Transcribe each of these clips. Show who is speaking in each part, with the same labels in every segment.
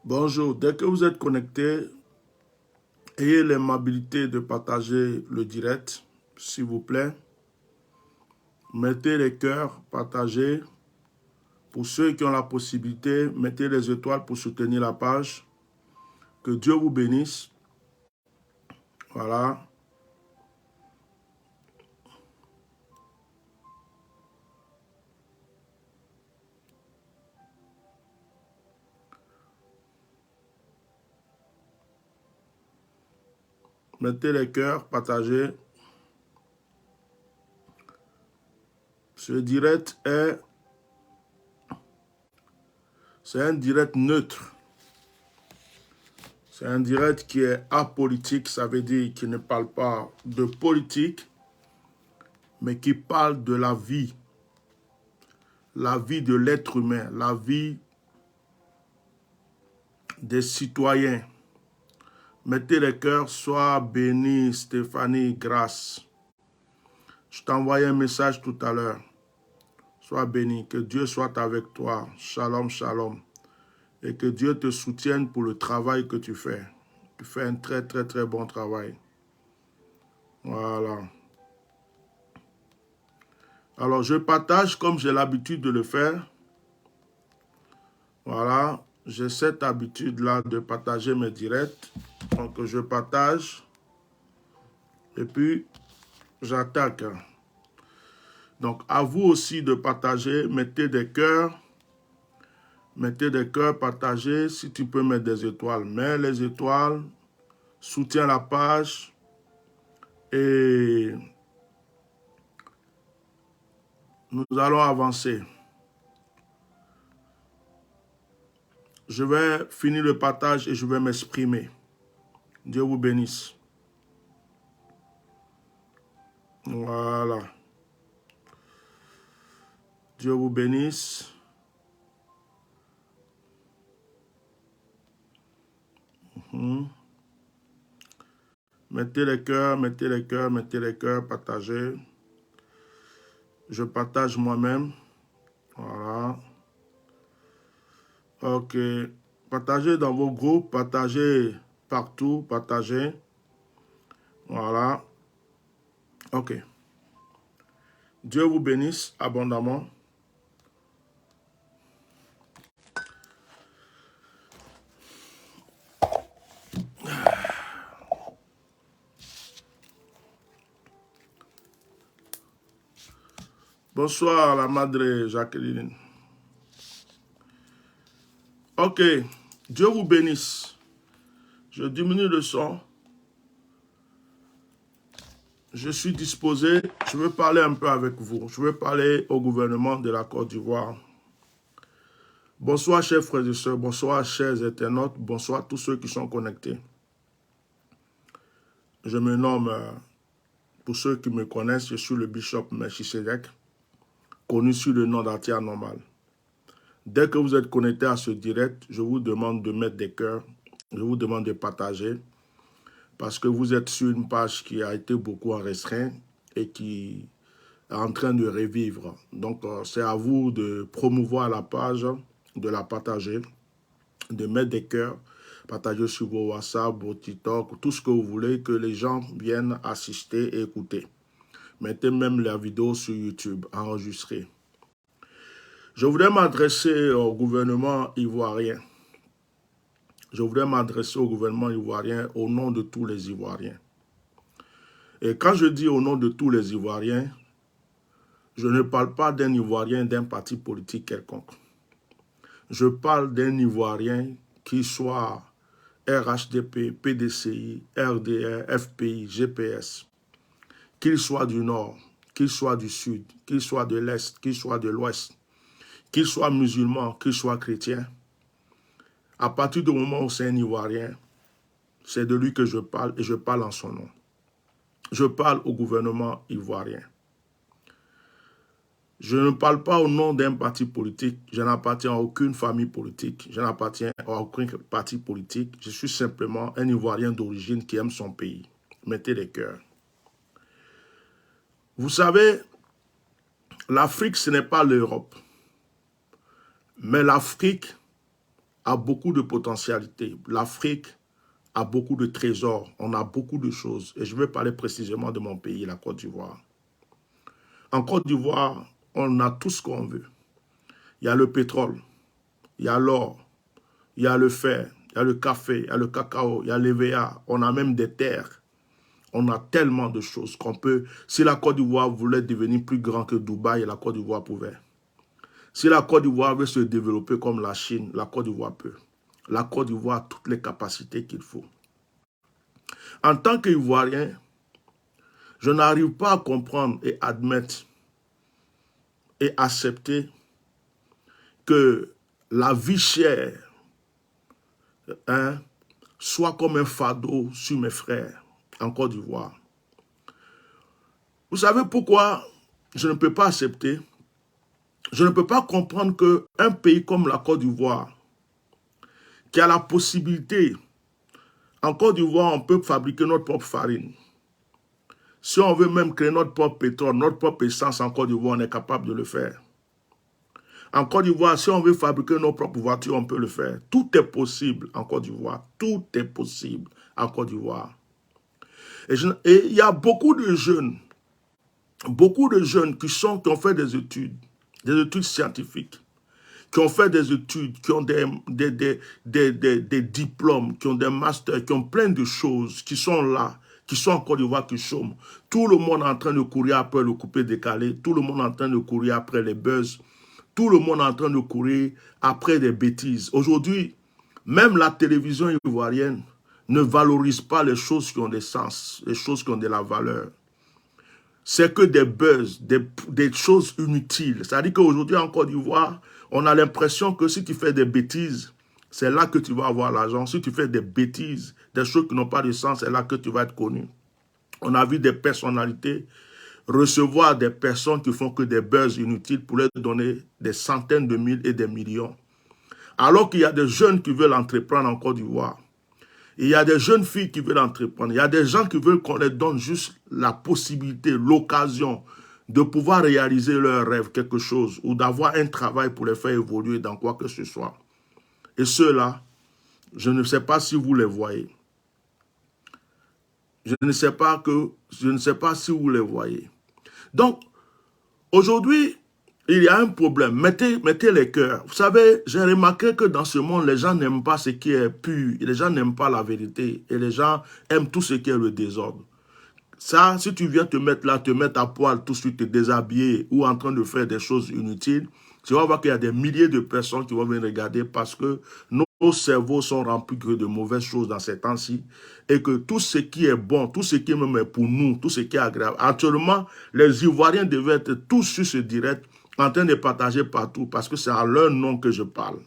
Speaker 1: Bonjour, dès que vous êtes connecté, ayez l'aimabilité de partager le direct, s'il vous plaît. Mettez les cœurs, partagez. Pour ceux qui ont la possibilité, mettez les étoiles pour soutenir la page. Que Dieu vous bénisse. Voilà. Mettez les cœurs, partagez. Ce direct c'est un direct neutre. C'est un direct qui est apolitique, ça veut dire qu'il ne parle pas de politique, mais qui parle de la vie de l'être humain, la vie des citoyens. Mettez les cœurs, sois béni, Stéphanie, grâce. Je t'envoie un message tout à l'heure. Sois béni, que Dieu soit avec toi. Shalom, shalom. Et que Dieu te soutienne pour le travail que tu fais. Tu fais un très, très, très bon travail. Voilà. Alors, je partage comme j'ai l'habitude de le faire. Voilà. J'ai cette habitude-là de partager mes directs. Donc, je partage. Et puis, j'attaque. Donc, à vous aussi de partager. Mettez des cœurs. Mettez des cœurs, partagez. Si tu peux mettre des étoiles, mets les étoiles. Soutiens la page. Et nous allons avancer. Je vais finir le partage et je vais m'exprimer. Dieu vous bénisse. Voilà. Dieu vous bénisse. Mettez les cœurs, mettez les cœurs, mettez les cœurs, partagez. Je partage moi-même. Voilà. Ok. Partagez dans vos groupes, partagez partout, partagez. Voilà. Ok. Dieu vous bénisse abondamment. Bonsoir, la Madre Jacqueline. Ok, Dieu vous bénisse. Je diminue le son. Je suis disposé. Je veux parler un peu avec vous. Je veux parler au gouvernement de la Côte d'Ivoire. Bonsoir, chers frères et sœurs. Bonsoir, chers internautes. Bonsoir, tous ceux qui sont connectés. Je me nomme, pour ceux qui me connaissent, je suis le bishop Melchisedek, connu sous le nom d'Atia Normal. Dès que vous êtes connecté à ce direct, je vous demande de mettre des cœurs. Je vous demande de partager. Parce que vous êtes sur une page qui a été beaucoup restreinte et qui est en train de revivre. Donc, c'est à vous de promouvoir la page, de la partager, de mettre des cœurs, partager sur vos WhatsApp, vos TikTok, tout ce que vous voulez, que les gens viennent assister et écouter. Mettez même la vidéo sur YouTube, enregistrée. Je voudrais m'adresser au gouvernement ivoirien. Je voudrais m'adresser au gouvernement ivoirien au nom de tous les Ivoiriens. Et quand je dis au nom de tous les Ivoiriens, je ne parle pas d'un Ivoirien d'un parti politique quelconque. Je parle d'un Ivoirien qui soit RHDP, PDCI, RDR, FPI, GPS, qu'il soit du Nord, qu'il soit du Sud, qu'il soit de l'Est, qu'il soit de l'Ouest, qu'il soit musulman, qu'il soit chrétien. À partir du moment où c'est un Ivoirien, c'est de lui que je parle et je parle en son nom. Je parle au gouvernement ivoirien. Je ne parle pas au nom d'un parti politique. Je n'appartiens à aucune famille politique. Je n'appartiens à aucun parti politique. Je suis simplement un Ivoirien d'origine qui aime son pays. Mettez les cœurs. Vous savez, l'Afrique, ce n'est pas l'Europe. Mais l'Afrique a beaucoup de potentialités. L'Afrique a beaucoup de trésors. On a beaucoup de choses. Et je vais parler précisément de mon pays, la Côte d'Ivoire. En Côte d'Ivoire, on a tout ce qu'on veut. Il y a le pétrole, il y a l'or, il y a le fer, il y a le café, il y a le cacao, il y a l'EVA. On a même des terres. On a tellement de choses qu'on peut... Si la Côte d'Ivoire voulait devenir plus grand que Dubaï, la Côte d'Ivoire pouvait. Si la Côte d'Ivoire veut se développer comme la Chine, la Côte d'Ivoire peut. La Côte d'Ivoire a toutes les capacités qu'il faut. En tant qu'Ivoirien, je n'arrive pas à comprendre et admettre et accepter que la vie chère soit comme un fardeau sur mes frères en Côte d'Ivoire. Vous savez pourquoi je ne peux pas accepter? Je ne peux pas comprendre qu'un pays comme la Côte d'Ivoire, qui a la possibilité, en Côte d'Ivoire, on peut fabriquer notre propre farine. Si on veut même créer notre propre pétrole, notre propre essence en Côte d'Ivoire, on est capable de le faire. En Côte d'Ivoire, si on veut fabriquer nos propres voitures, on peut le faire. Tout est possible en Côte d'Ivoire. Tout est possible en Côte d'Ivoire. Et il y a beaucoup de jeunes qui ont fait des études scientifiques, qui ont fait des études, qui ont des diplômes, qui ont des masters, qui ont plein de choses, qui sont là, qui sont en Côte d'Ivoire, qui chôment. Tout le monde est en train de courir après le coupé décalé, tout le monde est en train de courir après les buzz, tout le monde est en train de courir après des bêtises. Aujourd'hui, même la télévision ivoirienne ne valorise pas les choses qui ont des sens, les choses qui ont de la valeur. C'est que des buzz, des choses inutiles. C'est-à-dire qu'aujourd'hui, en Côte d'Ivoire, on a l'impression que si tu fais des bêtises, c'est là que tu vas avoir l'argent. Si tu fais des bêtises, des choses qui n'ont pas de sens, c'est là que tu vas être connu. On a vu des personnalités recevoir des personnes qui font que des buzz inutiles pour leur donner des centaines de mille et des millions. Alors qu'il y a des jeunes qui veulent entreprendre en Côte d'Ivoire. Il y a des jeunes filles qui veulent entreprendre. Il y a des gens qui veulent qu'on leur donne juste la possibilité, l'occasion de pouvoir réaliser leurs rêves, quelque chose, ou d'avoir un travail pour les faire évoluer dans quoi que ce soit. Et ceux-là, je ne sais pas si vous les voyez. Je ne sais pas si vous les voyez. Donc, aujourd'hui, il y a un problème. Mettez les cœurs. Vous savez, j'ai remarqué que dans ce monde, les gens n'aiment pas ce qui est pur. Les gens n'aiment pas la vérité. Et les gens aiment tout ce qui est le désordre. Ça, si tu viens te mettre là, te mettre à poil, tout de suite te déshabiller ou en train de faire des choses inutiles, tu vas voir qu'il y a des milliers de personnes qui vont venir regarder parce que nos cerveaux sont remplis de mauvaises choses dans ces temps-ci et que tout ce qui est bon, tout ce qui est même pour nous, tout ce qui est agréable. Actuellement, les Ivoiriens devaient être tous sur ce direct en train de partager partout parce que c'est à leur nom que je parle.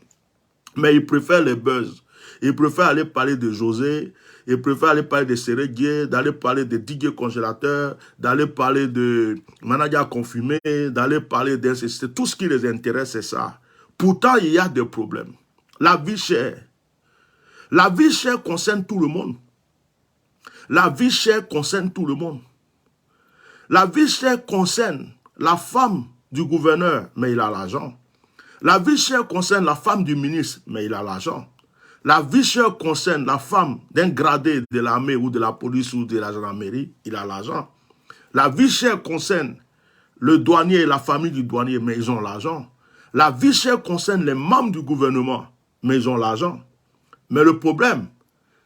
Speaker 1: Mais ils préfèrent les buzz. Ils préfèrent aller parler de José, ils préfèrent aller parler de Séréguier, d'aller parler de Didier Congélateur, d'aller parler de Manadia Confumé, d'aller parler d'inceste. Tout ce qui les intéresse, c'est ça. Pourtant, il y a des problèmes. La vie chère. La vie chère concerne tout le monde. La vie chère concerne tout le monde. La vie chère concerne la femme du gouverneur, mais il a l'argent. La vie chère concerne la femme du ministre, mais il a l'argent. La vie chère concerne la femme d'un gradé de l'armée ou de la police ou de la gendarmerie, il a l'argent. La vie chère concerne le douanier et la famille du douanier, mais ils ont l'argent. La vie chère concerne les membres du gouvernement, mais ils ont l'argent. Mais le problème,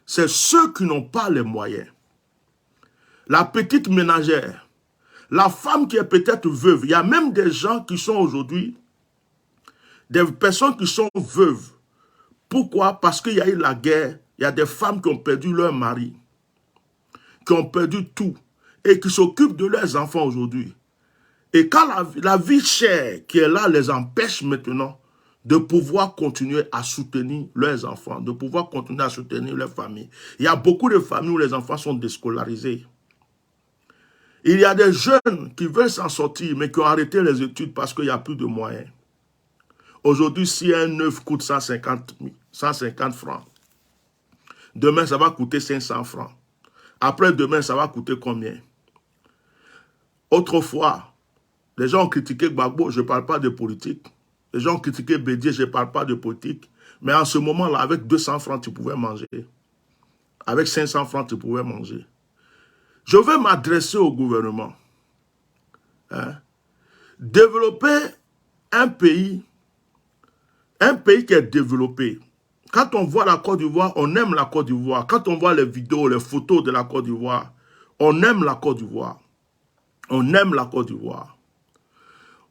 Speaker 1: c'est ceux qui n'ont pas les moyens. La petite ménagère, la femme qui est peut-être veuve, il y a même des gens qui sont aujourd'hui, des personnes qui sont veuves. Pourquoi? Parce qu'il y a eu la guerre, il y a des femmes qui ont perdu leur mari, qui ont perdu tout, et qui s'occupent de leurs enfants aujourd'hui. Et quand la vie chère qui est là les empêche maintenant de pouvoir continuer à soutenir leurs enfants, de pouvoir continuer à soutenir leur famille. Il y a beaucoup de familles où les enfants sont déscolarisés. Il y a des jeunes qui veulent s'en sortir, mais qui ont arrêté les études parce qu'il n'y a plus de moyens. Aujourd'hui, si un œuf coûte 150 francs, demain, ça va coûter 500 francs. Après, demain, ça va coûter combien? Autrefois, les gens ont critiqué Gbagbo, je ne parle pas de politique. Les gens ont critiqué Bédié, je ne parle pas de politique. Mais en ce moment-là, avec 200 francs, tu pouvais manger. Avec 500 francs, tu pouvais manger. Je vais m'adresser au gouvernement. Hein? Développer un pays qui est développé. Quand on voit la Côte d'Ivoire, on aime la Côte d'Ivoire. Quand on voit les vidéos, les photos de la Côte d'Ivoire, on aime la Côte d'Ivoire. On aime la Côte d'Ivoire.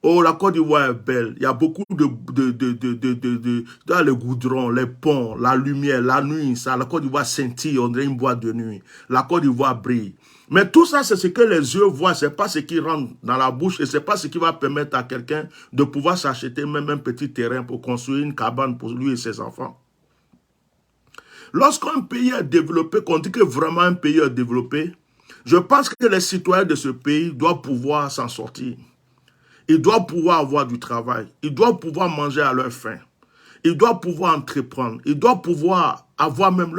Speaker 1: Oh, la Côte d'Ivoire est belle. Il y a beaucoup dans les goudrons, les ponts, la lumière, la nuit, ça. La Côte d'Ivoire scintille, on dirait une boîte de nuit. La Côte d'Ivoire brille. Mais tout ça, c'est ce que les yeux voient, c'est pas ce qui rentre dans la bouche et c'est pas ce qui va permettre à quelqu'un de pouvoir s'acheter même un petit terrain pour construire une cabane pour lui et ses enfants. Lorsqu'un pays est développé, qu'on dit que vraiment un pays est développé, je pense que les citoyens de ce pays doivent pouvoir s'en sortir. Ils doivent pouvoir avoir du travail. Ils doivent pouvoir manger à leur faim. Ils doivent pouvoir entreprendre. Ils doivent pouvoir avoir même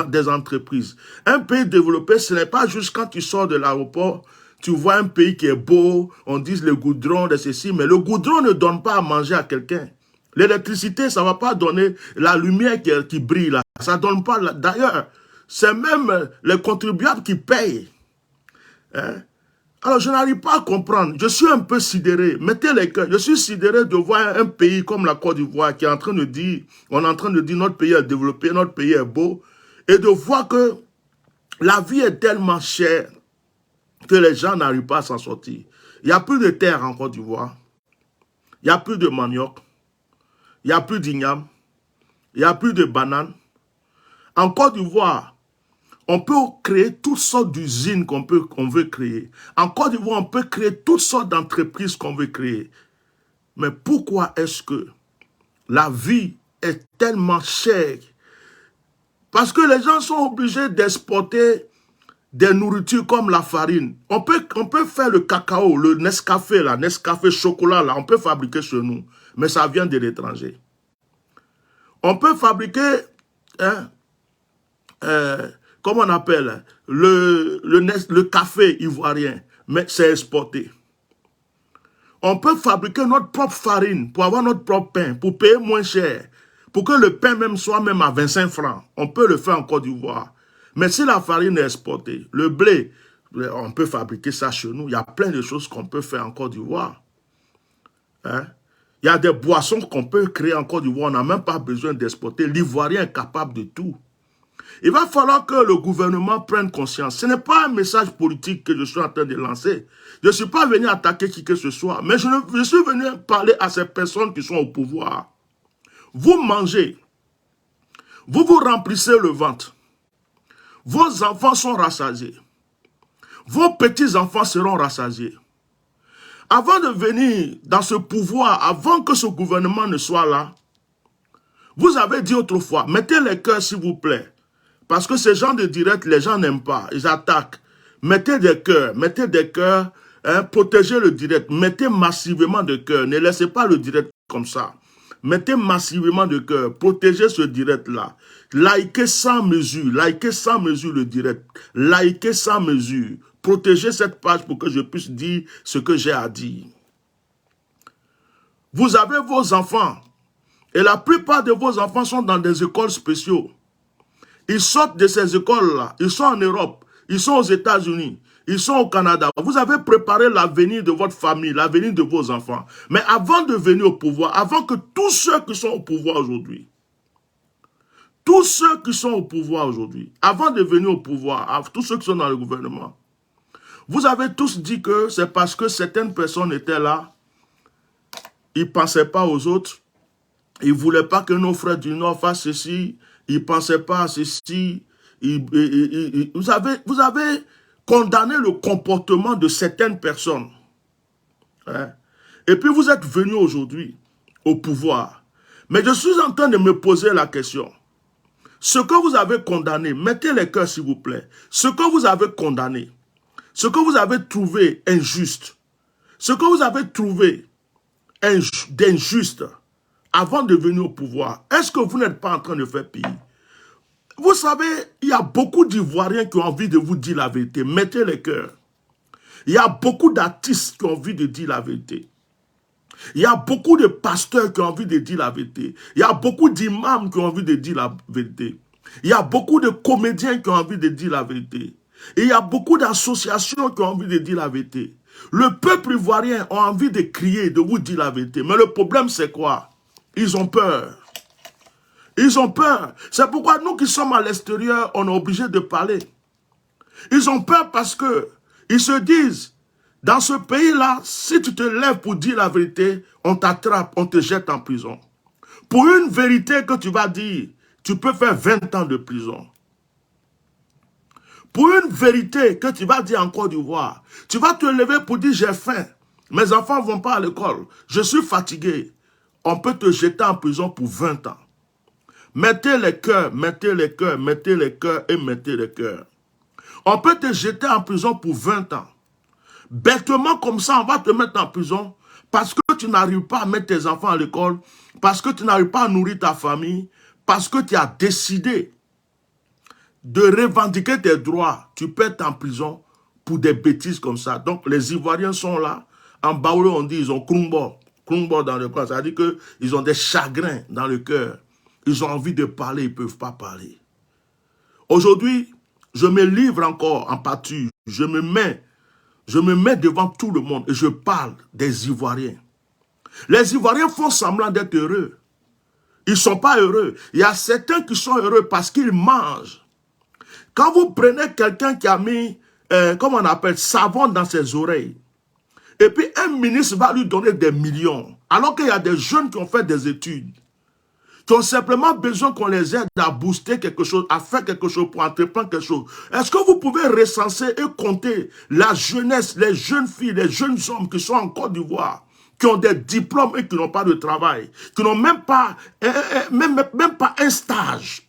Speaker 1: des entreprises. Un pays développé, ce n'est pas juste quand tu sors de l'aéroport, tu vois un pays qui est beau, on dit le goudron, de ceci, mais le goudron ne donne pas à manger à quelqu'un. L'électricité, ça ne va pas donner la lumière qui brille là. Ça ne donne pas. D'ailleurs, c'est même les contribuables qui payent. Hein? Alors, je n'arrive pas à comprendre. Je suis un peu sidéré. Mettez les cœurs. Je suis sidéré de voir un pays comme la Côte d'Ivoire qui est en train de dire, on est en train de dire notre pays est développé, notre pays est beau, et de voir que la vie est tellement chère que les gens n'arrivent pas à s'en sortir. Il n'y a plus de terre en Côte d'Ivoire. Il n'y a plus de manioc. Il n'y a plus d'igname. Il n'y a plus de bananes. En Côte d'Ivoire, on peut créer toutes sortes d'usines qu'on veut créer. En Côte d'Ivoire, on peut créer toutes sortes d'entreprises qu'on veut créer. Mais pourquoi est-ce que la vie est tellement chère? Parce que les gens sont obligés d'exporter des nourritures comme la farine. On peut faire le cacao, le Nescafé, là, Nescafé chocolat, là, on peut fabriquer chez nous. Mais ça vient de l'étranger. On peut fabriquer... comment on appelle, le café ivoirien, mais c'est exporté. On peut fabriquer notre propre farine pour avoir notre propre pain, pour payer moins cher, pour que le pain même soit même à 25 francs. On peut le faire en Côte d'Ivoire. Mais si la farine est exportée, le blé, on peut fabriquer ça chez nous. Il y a plein de choses qu'on peut faire en Côte d'Ivoire. Hein? Il y a des boissons qu'on peut créer en Côte d'Ivoire. On n'a même pas besoin d'exporter. L'Ivoirien est capable de tout. Il va falloir que le gouvernement prenne conscience. Ce n'est pas un message politique que je suis en train de lancer. Je ne suis pas venu attaquer qui que ce soit, mais je suis venu parler à ces personnes qui sont au pouvoir. Vous mangez, vous vous remplissez le ventre, vos enfants sont rassasiés, vos petits-enfants seront rassasiés. Avant de venir dans ce pouvoir, avant que ce gouvernement ne soit là, vous avez dit autrefois, mettez les cœurs s'il vous plaît. Parce que ces gens de direct, les gens n'aiment pas. Ils attaquent. Mettez des cœurs, hein, protégez le direct. Mettez massivement de cœurs. Ne laissez pas le direct comme ça. Mettez massivement de cœurs. Protégez ce direct-là. Likez sans mesure. Likez sans mesure le direct. Likez sans mesure. Protégez cette page pour que je puisse dire ce que j'ai à dire. Vous avez vos enfants. Et la plupart de vos enfants sont dans des écoles spéciales. Ils sortent de ces écoles-là, ils sont en Europe, ils sont aux États-Unis, ils sont au Canada. Vous avez préparé l'avenir de votre famille, l'avenir de vos enfants. Mais avant de venir au pouvoir, avant que tous ceux qui sont au pouvoir aujourd'hui, avant de venir au pouvoir, tous ceux qui sont dans le gouvernement, vous avez tous dit que c'est parce que certaines personnes étaient là, ils ne pensaient pas aux autres, ils ne voulaient pas que nos frères du Nord fassent ceci, ils ne pensaient pas à ceci. Vous avez condamné le comportement de certaines personnes. Hein? Et puis vous êtes venus aujourd'hui au pouvoir. Mais je suis en train de me poser la question. Ce que vous avez condamné, mettez les cœurs s'il vous plaît. Ce que vous avez condamné, ce que vous avez trouvé injuste, ce que vous avez trouvé d'injuste, avant de venir au pouvoir, est-ce que vous n'êtes pas en train de faire pire? Vous savez, il y a beaucoup d'Ivoiriens qui ont envie de vous dire la vérité. Mettez les cœurs. Il y a beaucoup d'artistes qui ont envie de dire la vérité. Il y a beaucoup de pasteurs qui ont envie de dire la vérité. Il y a beaucoup d'imams qui ont envie de dire la vérité. Il y a beaucoup de comédiens qui ont envie de dire la vérité. Et il y a beaucoup d'associations qui ont envie de dire la vérité. Le peuple ivoirien a envie de crier, de vous dire la vérité. Mais le problème, c'est quoi? Ils ont peur. Ils ont peur. C'est pourquoi nous qui sommes à l'extérieur, on est obligé de parler. Ils ont peur parce que ils se disent, dans ce pays-là, si tu te lèves pour dire la vérité, on t'attrape, on te jette en prison. Pour une vérité que tu vas dire, tu peux faire 20 ans de prison. Pour une vérité que tu vas dire en Côte d'Ivoire, tu vas te lever pour dire j'ai faim. Mes enfants ne vont pas à l'école. Je suis fatigué. On peut te jeter en prison pour 20 ans. Mettez les cœurs, mettez les cœurs, mettez les cœurs et mettez les cœurs. On peut te jeter en prison pour 20 ans. Bêtement comme ça, on va te mettre en prison parce que tu n'arrives pas à mettre tes enfants à l'école, parce que tu n'arrives pas à nourrir ta famille, parce que tu as décidé de revendiquer tes droits. Tu peux être en prison pour des bêtises comme ça. Donc les Ivoiriens sont là. En Baoulé, on dit ils ont krumbo dans le corps. Ça veut dire qu'ils ont des chagrins dans le cœur. Ils ont envie de parler, ils ne peuvent pas parler. Aujourd'hui, je me livre encore en pâture. Je me mets devant tout le monde et je parle des Ivoiriens. Les Ivoiriens font semblant d'être heureux. Ils ne sont pas heureux. Il y a certains qui sont heureux parce qu'ils mangent. Quand vous prenez quelqu'un qui a mis, comment on appelle, savon dans ses oreilles, et puis un ministre va lui donner des millions, alors qu'il y a des jeunes qui ont fait des études, qui ont simplement besoin qu'on les aide à booster quelque chose, à faire quelque chose, pour entreprendre quelque chose. Est-ce que vous pouvez recenser et compter la jeunesse, les jeunes filles, les jeunes hommes qui sont en Côte d'Ivoire, qui ont des diplômes et qui n'ont pas de travail, qui n'ont même pas un stage?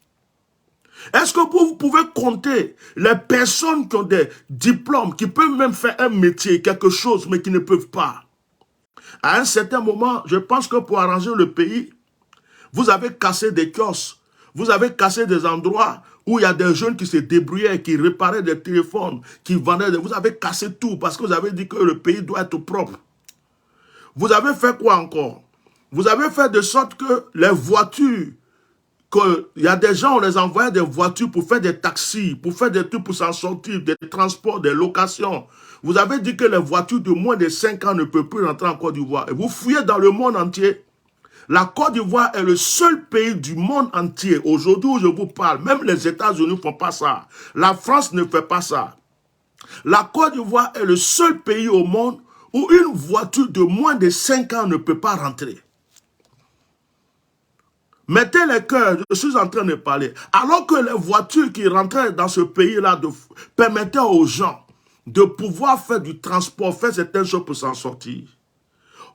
Speaker 1: Est-ce que vous pouvez compter les personnes qui ont des diplômes, qui peuvent même faire un métier, quelque chose, mais qui ne peuvent pas? À un certain moment, je pense que pour arranger le pays, vous avez cassé des kiosques, vous avez cassé des endroits où il y a des jeunes qui se débrouillaient, qui réparaient des téléphones, qui vendaient, vous avez cassé tout parce que vous avez dit que le pays doit être propre. Vous avez fait quoi encore? Vous avez fait de sorte que les voitures, il y a des gens, on les envoyait des voitures pour faire des taxis, pour faire des trucs pour s'en sortir, des transports, des locations. Vous avez dit que les voitures de moins de 5 ans ne peuvent plus rentrer en Côte d'Ivoire. Et vous fouillez dans le monde entier. La Côte d'Ivoire est le seul pays du monde entier. Aujourd'hui où je vous parle, même les États-Unis ne font pas ça. La France ne fait pas ça. La Côte d'Ivoire est le seul pays au monde où une voiture de moins de 5 ans ne peut pas rentrer. Mettez les cœurs, je suis en train de parler. Alors que les voitures qui rentraient dans ce pays-là permettaient aux gens de pouvoir faire du transport, faire certaines choses pour s'en sortir.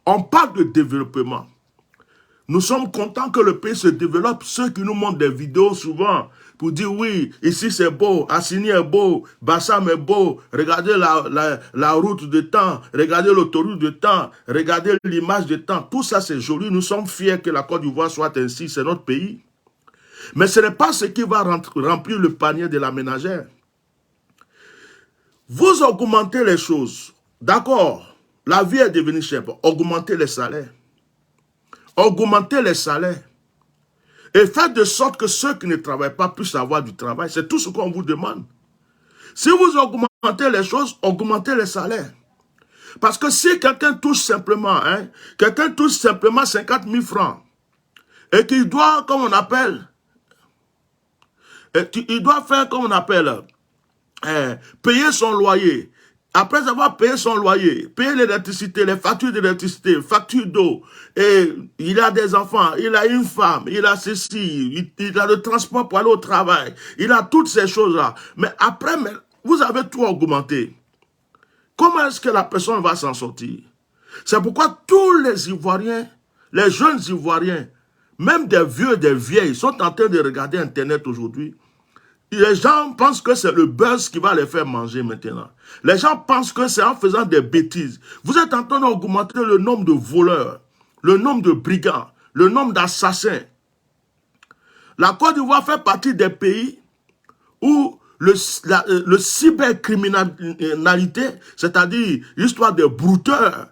Speaker 1: On parle de développement. Nous sommes contents que le pays se développe. Ceux qui nous montrent des vidéos souvent pour dire oui, ici c'est beau, Assini est beau, Bassam est beau, regardez la route de temps, regardez l'autoroute de temps, regardez l'image de temps. Tout ça c'est joli, nous sommes fiers que la Côte d'Ivoire soit ainsi, c'est notre pays. Mais ce n'est pas ce qui va remplir le panier de la ménagère. Vous augmentez les choses, d'accord, la vie est devenue chère, augmentez les salaires. Augmentez les salaires et faites de sorte que ceux qui ne travaillent pas puissent avoir du travail. C'est tout ce qu'on vous demande. Si vous augmentez les choses, augmentez les salaires. Parce que si quelqu'un touche simplement, 50 000 francs et qu'il doit, comme on appelle, il doit faire, comme on appelle, payer son loyer. Après avoir payé son loyer, payer l'électricité, les factures d'électricité, factures d'eau, et il a des enfants, il a une femme, il a ceci, il a le transport pour aller au travail, il a toutes ces choses-là. Mais après, vous avez tout augmenté. Comment est-ce que la personne va s'en sortir? C'est pourquoi tous les Ivoiriens, les jeunes Ivoiriens, même des vieux et des vieilles, sont en train de regarder Internet aujourd'hui. Les gens pensent que c'est le buzz qui va les faire manger maintenant. Les gens pensent que c'est en faisant des bêtises. Vous êtes en train d'augmenter le nombre de voleurs, le nombre de brigands, le nombre d'assassins. La Côte d'Ivoire fait partie des pays où le cybercriminalité, c'est-à-dire l'histoire des brouteurs,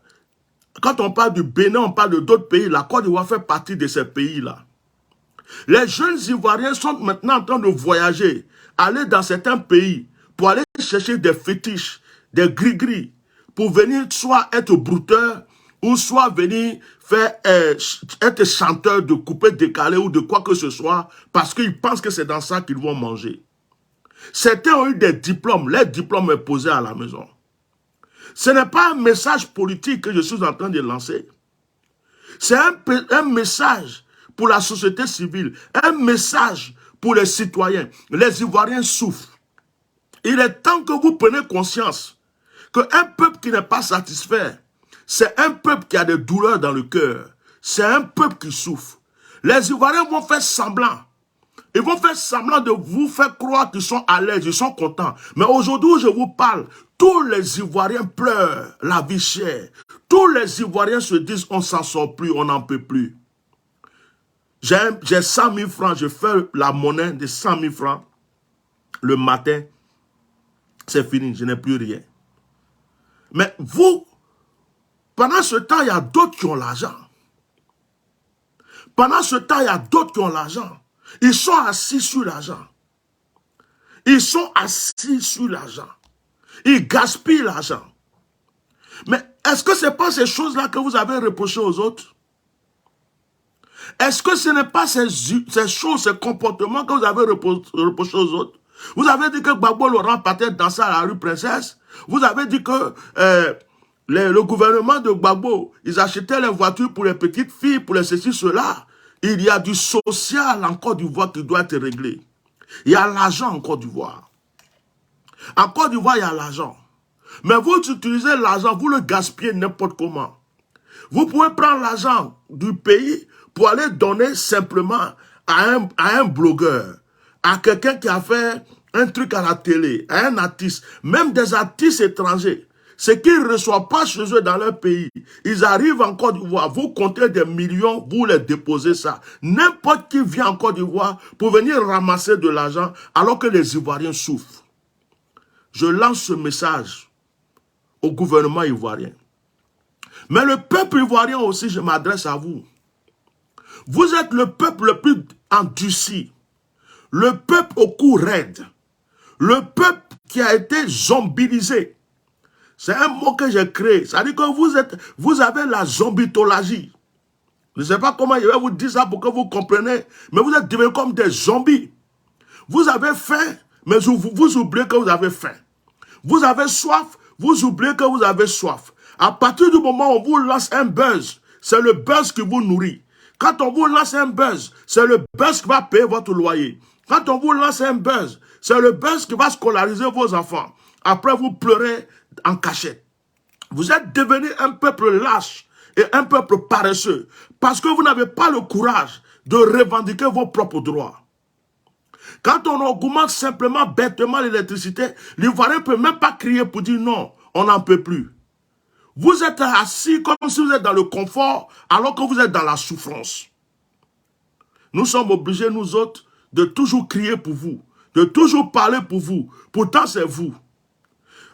Speaker 1: Quand on parle du Bénin, on parle d'autres pays. La Côte d'Ivoire fait partie de ces pays-là. Les jeunes Ivoiriens sont maintenant en train de voyager, aller dans certains pays pour aller chercher des fétiches, des gris-gris, pour venir soit être brouteurs ou soit venir faire être chanteur de coupé décalé ou de quoi que ce soit parce qu'ils pensent que c'est dans ça qu'ils vont manger. Certains ont eu des diplômes, les diplômes imposés à la maison. Ce n'est pas un message politique que je suis en train de lancer. C'est un message pour la société civile, un message pour les citoyens. Les Ivoiriens souffrent. Il est temps que vous preniez conscience qu'un peuple qui n'est pas satisfait, c'est un peuple qui a des douleurs dans le cœur. C'est un peuple qui souffre. Les Ivoiriens vont faire semblant. Ils vont faire semblant de vous faire croire qu'ils sont à l'aise, ils sont contents. Mais aujourd'hui où je vous parle, tous les Ivoiriens pleurent la vie chère. Tous les Ivoiriens se disent on s'en sort plus, on n'en peut plus. J'ai 100 000 francs, je fais la monnaie de 100 000 francs. Le matin, c'est fini, je n'ai plus rien. Mais vous, pendant ce temps, il y a d'autres qui ont l'argent. Pendant ce temps, il y a d'autres qui ont l'argent. Ils sont assis sur l'argent. Ils sont assis sur l'argent. Ils gaspillent l'argent. Mais est-ce que ce n'est pas ces choses-là que vous avez reprochées aux autres? Est-ce que ce n'est pas ces choses, ces comportements que vous avez reprochés aux autres? Vous avez dit que Gbagbo Laurent partait danser à la rue Princesse. Vous avez dit que le gouvernement de Gbagbo, ils achetaient les voitures pour les petites filles, pour les ceci, cela. Il y a du social en Côte d'Ivoire qui doit être réglé. Il y a l'argent en Côte d'Ivoire. En Côte d'Ivoire, il y a l'argent. Mais vous utilisez l'argent, vous le gaspillez n'importe comment. Vous pouvez prendre l'argent du pays pour aller donner simplement à un blogueur, à quelqu'un qui a fait un truc à la télé, à un artiste, même des artistes étrangers. Ce qu'ils ne reçoivent pas chez eux dans leur pays, ils arrivent en Côte d'Ivoire, vous comptez des millions, vous les déposez ça. N'importe qui vient en Côte d'Ivoire pour venir ramasser de l'argent alors que les Ivoiriens souffrent. Je lance ce message au gouvernement ivoirien. Mais le peuple ivoirien aussi, je m'adresse à vous. Vous êtes le peuple le plus endurci, le peuple au cou raide, le peuple qui a été zombilisé. C'est un mot que j'ai créé. Ça dit que vous avez la zombitologie. Je ne sais pas comment je vais vous dire ça pour que vous compreniez, mais vous êtes devenus comme des zombies. Vous avez faim, mais vous oubliez que vous avez faim. Vous avez soif, vous oubliez que vous avez soif. À partir du moment où on vous lance un buzz, c'est le buzz qui vous nourrit. Quand on vous lance un buzz, c'est le buzz qui va payer votre loyer. Quand on vous lance un buzz, c'est le buzz qui va scolariser vos enfants. Après, vous pleurez en cachette. Vous êtes devenu un peuple lâche et un peuple paresseux parce que vous n'avez pas le courage de revendiquer vos propres droits. Quand on augmente simplement bêtement l'électricité, l'Ivoirien ne peut même pas crier pour dire non, on n'en peut plus. Vous êtes assis comme si vous êtes dans le confort alors que vous êtes dans la souffrance. Nous sommes obligés, nous autres, de toujours crier pour vous, de toujours parler pour vous. Pourtant, c'est vous.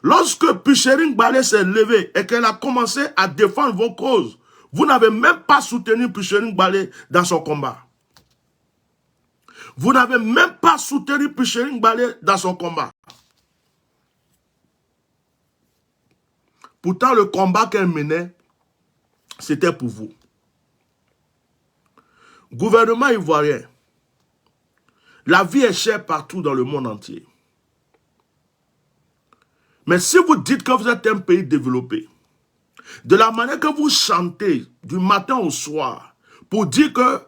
Speaker 1: Lorsque Pichering Balé s'est levé et qu'elle a commencé à défendre vos causes, vous n'avez même pas soutenu Pichering Balé dans son combat. Vous n'avez même pas soutenu Pichering Balé dans son combat. Pourtant, le combat qu'elle menait, c'était pour vous. Gouvernement ivoirien, la vie est chère partout dans le monde entier. Mais si vous dites que vous êtes un pays développé, de la manière que vous chantez du matin au soir, pour dire que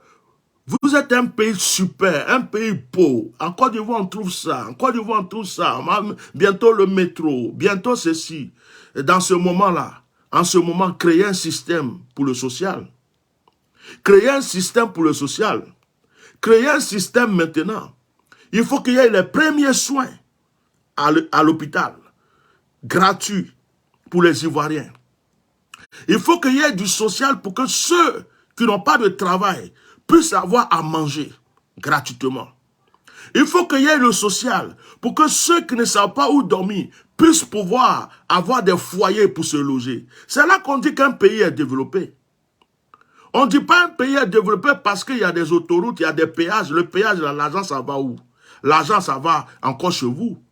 Speaker 1: vous êtes un pays super, un pays beau, en Côte d'Ivoire on trouve ça, en Côte d'Ivoire on trouve ça, bientôt le métro, bientôt ceci. Et dans ce moment-là, en ce moment, créer un système pour le social. Créer un système pour le social. Créer un système maintenant. Il faut qu'il y ait les premiers soins à l'hôpital, gratuits pour les Ivoiriens. Il faut qu'il y ait du social pour que ceux qui n'ont pas de travail puissent avoir à manger gratuitement. Il faut qu'il y ait le social pour que ceux qui ne savent pas où dormir puissent pouvoir avoir des foyers pour se loger. C'est là qu'on dit qu'un pays est développé. On ne dit pas un pays est développé parce qu'il y a des autoroutes, il y a des péages. Le péage, l'argent, ça va où? L'argent, ça va encore chez vous.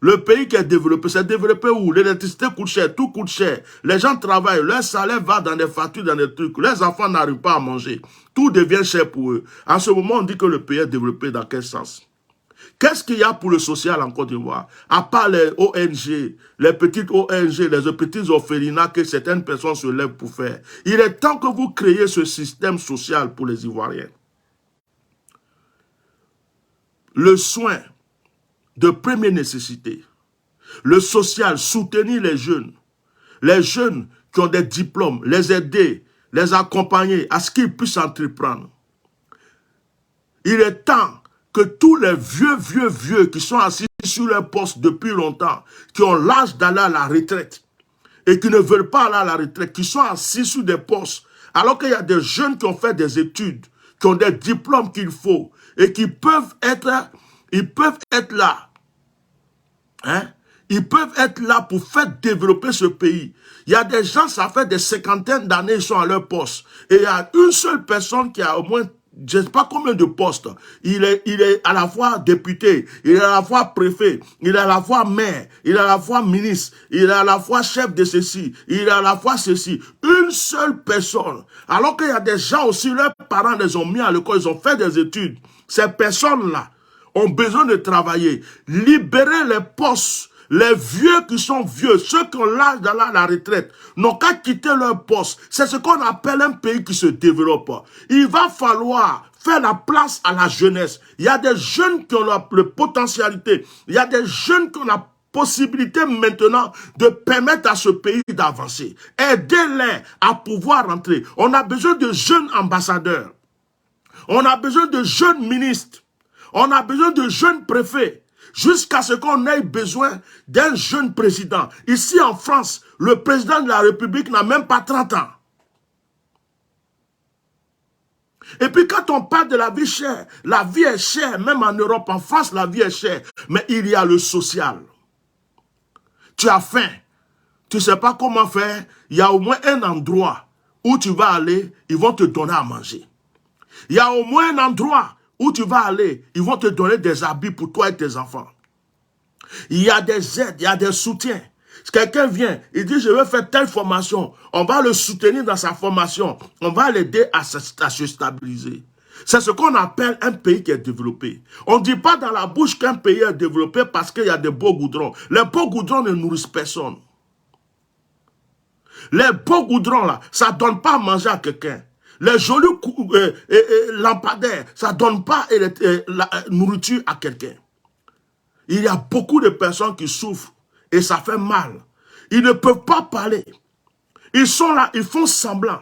Speaker 1: Le pays qui est développé, c'est développé où? L'électricité coûte cher, tout coûte cher. Les gens travaillent, leur salaire va dans des factures, dans des trucs. Les enfants n'arrivent pas à manger. Tout devient cher pour eux. En ce moment, on dit que le pays est développé dans quel sens? Qu'est-ce qu'il y a pour le social en Côte d'Ivoire? À part les ONG, les petites ONG, les petits orphelinats que certaines personnes se lèvent pour faire. Il est temps que vous créiez ce système social pour les Ivoiriens. Le soin de première nécessité, le social, soutenir les jeunes qui ont des diplômes, les aider, les accompagner à ce qu'ils puissent entreprendre. Il est temps que tous les vieux qui sont assis sur leur poste depuis longtemps, qui ont l'âge d'aller à la retraite et qui ne veulent pas aller à la retraite, qui sont assis sur des postes, alors qu'il y a des jeunes qui ont fait des études, qui ont des diplômes qu'il faut et qui peuvent être là. Hein? Ils peuvent être là pour faire développer ce pays. Il y a des gens, ça fait des cinquantaines d'années, ils sont à leur poste. Et il y a une seule personne qui a au moins, je ne sais pas combien de postes. Il est à la fois député, il est à la fois préfet, il est à la fois maire, il est à la fois ministre, il est à la fois chef de ceci, il est à la fois ceci. Une seule personne. Alors qu'il y a des gens aussi, leurs parents les ont mis à l'école, ils ont fait des études. Ces personnes-là ont besoin de travailler. Libérer les postes. Les vieux qui sont vieux, ceux qui ont l'âge d'aller à la retraite, n'ont qu'à quitter leur poste. C'est ce qu'on appelle un pays qui se développe. Il va falloir faire la place à la jeunesse. Il y a des jeunes qui ont la potentialité. Il y a des jeunes qui ont la possibilité maintenant de permettre à ce pays d'avancer. Aidez-les à pouvoir rentrer. On a besoin de jeunes ambassadeurs. On a besoin de jeunes ministres. On a besoin de jeunes préfets. Jusqu'à ce qu'on ait besoin d'un jeune président. Ici en France, le président de la République n'a même pas 30 ans. Et puis quand on parle de la vie chère, la vie est chère, même en Europe, en France, la vie est chère. Mais il y a le social. Tu as faim, tu ne sais pas comment faire, il y a au moins un endroit où tu vas aller, ils vont te donner à manger. Il y a au moins un endroit où tu vas aller, ils vont te donner des habits pour toi et tes enfants. Il y a des aides, il y a des soutiens. Si quelqu'un vient, il dit je veux faire telle formation, on va le soutenir dans sa formation, on va l'aider à se stabiliser. C'est ce qu'on appelle un pays qui est développé. On ne dit pas dans la bouche qu'un pays est développé parce qu'il y a des beaux goudrons. Les beaux goudrons ne nourrissent personne. Les beaux goudrons là, ça ne donne pas à manger à quelqu'un. Les jolis lampadaires, ça ne donne pas la nourriture à quelqu'un. Il y a beaucoup de personnes qui souffrent et ça fait mal. Ils ne peuvent pas parler. Ils sont là, ils font semblant.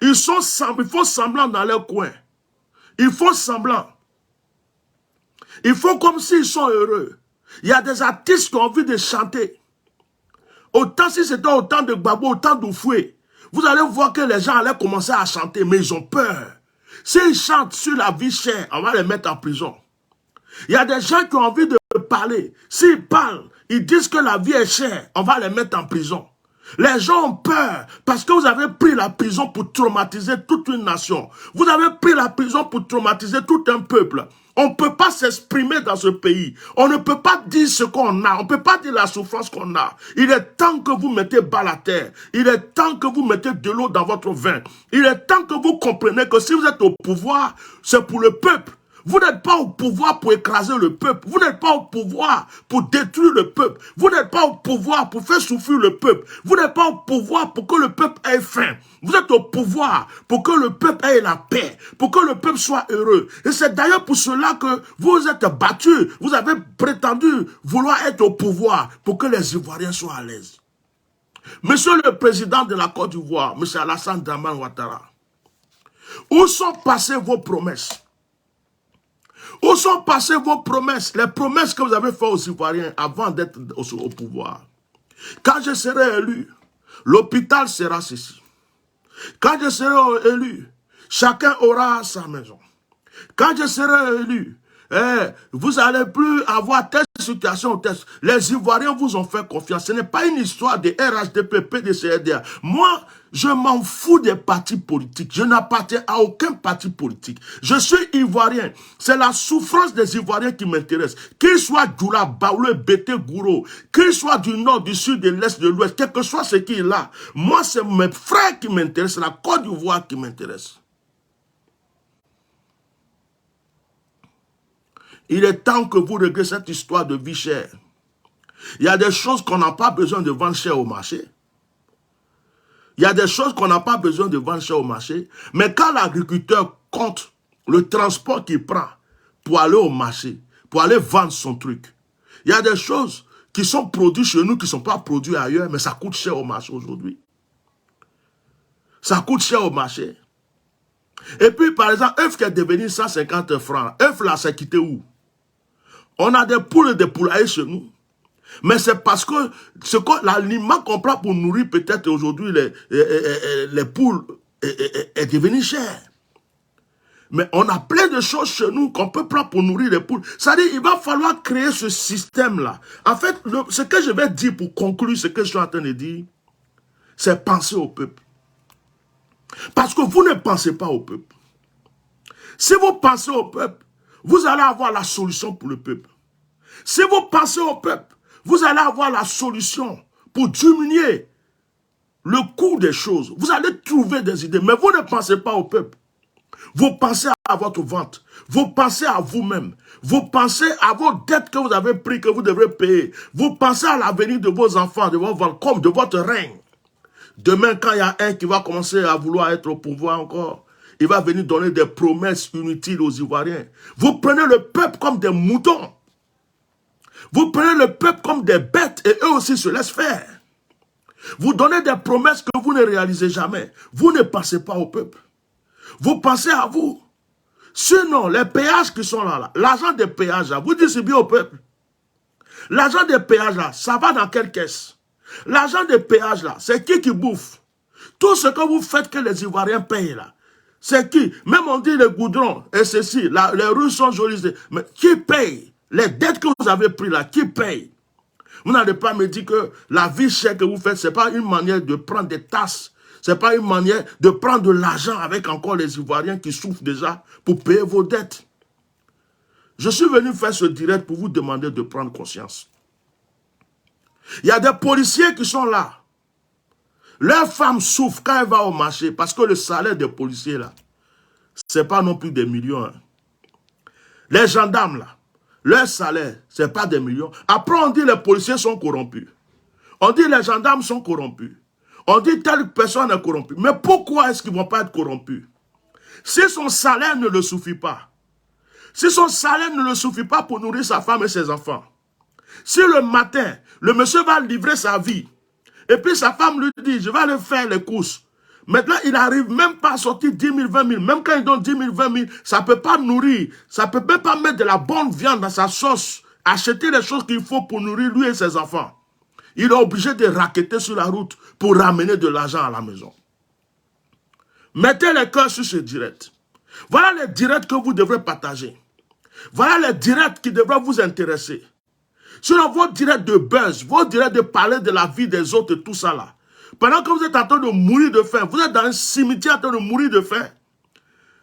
Speaker 1: Ils font semblant dans leur coin. Ils font semblant. Ils font comme s'ils sont heureux. Il y a des artistes qui ont envie de chanter. Autant si c'était autant de Gbagbo, autant d'Oufoué. Vous allez voir que les gens allaient commencer à chanter, mais ils ont peur. S'ils chantent sur la vie chère, on va les mettre en prison. Il y a des gens qui ont envie de parler. S'ils parlent, ils disent que la vie est chère, on va les mettre en prison. Les gens ont peur parce que vous avez pris la prison pour traumatiser toute une nation. Vous avez pris la prison pour traumatiser tout un peuple. On ne peut pas s'exprimer dans ce pays. On ne peut pas dire ce qu'on a. On ne peut pas dire la souffrance qu'on a. Il est temps que vous mettez bas à terre. Il est temps que vous mettez de l'eau dans votre vin. Il est temps que vous compreniez que si vous êtes au pouvoir, c'est pour le peuple. Vous n'êtes pas au pouvoir pour écraser le peuple. Vous n'êtes pas au pouvoir pour détruire le peuple. Vous n'êtes pas au pouvoir pour faire souffrir le peuple. Vous n'êtes pas au pouvoir pour que le peuple ait faim. Vous êtes au pouvoir pour que le peuple ait la paix, pour que le peuple soit heureux. Et c'est d'ailleurs pour cela que vous êtes battus. Vous avez prétendu vouloir être au pouvoir pour que les Ivoiriens soient à l'aise. Monsieur le président de la Côte d'Ivoire, monsieur Alassane Dramane Ouattara, où sont passées vos promesses? Où sont passées vos promesses? Les promesses que vous avez faites aux Ivoiriens avant d'être au pouvoir. Quand je serai élu, l'hôpital sera ceci. Quand je serai élu, chacun aura sa maison. Quand je serai élu, vous n'allez plus avoir telle situation ou telle. Les Ivoiriens vous ont fait confiance. Ce n'est pas une histoire de RHDP, PDCRDA. Moi, je m'en fous des partis politiques. Je n'appartiens à aucun parti politique. Je suis Ivoirien. C'est la souffrance des Ivoiriens qui m'intéresse. Qu'ils soient Djoula, Baoulé, Bété, Gouro, qu'ils soient du nord, du sud, de l'est, de l'ouest, quel que soit ce qui est là. Moi, c'est mes frères qui m'intéressent. C'est la Côte d'Ivoire qui m'intéresse. Il est temps que vous réglez cette histoire de vie chère. Il y a des choses qu'on n'a pas besoin de vendre cher au marché. Il y a des choses qu'on n'a pas besoin de vendre cher au marché. Mais quand l'agriculteur compte le transport qu'il prend pour aller au marché, pour aller vendre son truc, il y a des choses qui sont produites chez nous qui ne sont pas produites ailleurs, mais ça coûte cher au marché aujourd'hui. Ça coûte cher au marché. Et puis, par exemple, œuf qui est devenu 150 francs, œuf là, c'est quitté où? On a des poules et des poulaillers chez nous. Mais c'est parce que l'aliment qu'on prend pour nourrir peut-être aujourd'hui les poules est devenu cher. Mais on a plein de choses chez nous qu'on peut prendre pour nourrir les poules. C'est-à-dire qu'il va falloir créer ce système-là. En fait, ce que je vais dire pour conclure ce que je suis en train de dire, c'est penser au peuple. Parce que vous ne pensez pas au peuple. Si vous pensez au peuple, vous allez avoir la solution pour le peuple. Si vous pensez au peuple, vous allez avoir la solution pour diminuer le coût des choses. Vous allez trouver des idées, mais vous ne pensez pas au peuple. Vous pensez à votre vente. Vous pensez à vous-même. Vous pensez à vos dettes que vous avez prises, que vous devrez payer. Vous pensez à l'avenir de vos enfants, de vos enfants, comme de votre règne. Demain, quand il y a un qui va commencer à vouloir être au pouvoir encore, il va venir donner des promesses inutiles aux Ivoiriens. Vous prenez le peuple comme des moutons. Vous prenez le peuple comme des bêtes et eux aussi se laissent faire. Vous donnez des promesses que vous ne réalisez jamais. Vous ne pensez pas au peuple. Vous pensez à vous. Sinon, les péages qui sont là, l'argent des péages, là, vous distribuez au peuple. L'argent des péages, là, ça va dans quelle caisse? L'argent des péages, là, c'est qui bouffe? Tout ce que vous faites que les Ivoiriens payent, là, c'est qui? Même on dit les goudrons, et ceci, les rues sont jolies, mais qui paye? Les dettes que vous avez prises, là, qui paye? Vous n'allez pas me dire que la vie chère que vous faites, ce n'est pas une manière de prendre des tasses. Ce n'est pas une manière de prendre de l'argent avec encore les Ivoiriens qui souffrent déjà pour payer vos dettes. Je suis venu faire ce direct pour vous demander de prendre conscience. Il y a des policiers qui sont là. Leurs femmes souffrent quand elles vont au marché parce que le salaire des policiers là, ce n'est pas non plus des millions. Hein. Les gendarmes là, leur salaire, ce n'est pas des millions. Après on dit les policiers sont corrompus. On dit les gendarmes sont corrompus. On dit telle personne est corrompue. Mais pourquoi est-ce qu'ils ne vont pas être corrompus? Si son salaire ne le suffit pas, si son salaire ne le suffit pas pour nourrir sa femme et ses enfants, si le matin, le monsieur va livrer sa vie, et puis sa femme lui dit, je vais aller faire les courses. Maintenant, il n'arrive même pas à sortir 10 000, 20 000. Même quand il donne 10 000, 20 000, ça ne peut pas nourrir. Ça ne peut même pas mettre de la bonne viande dans sa sauce. Acheter les choses qu'il faut pour nourrir lui et ses enfants. Il est obligé de raqueter sur la route pour ramener de l'argent à la maison. Mettez les cœurs sur ce direct. Voilà les directs que vous devrez partager. Voilà les directs qui devraient vous intéresser. Sinon, vos directs de buzz, vos directs de parler de la vie des autres et tout ça là. Pendant que vous êtes en train de mourir de faim, vous êtes dans un cimetière en train de mourir de faim.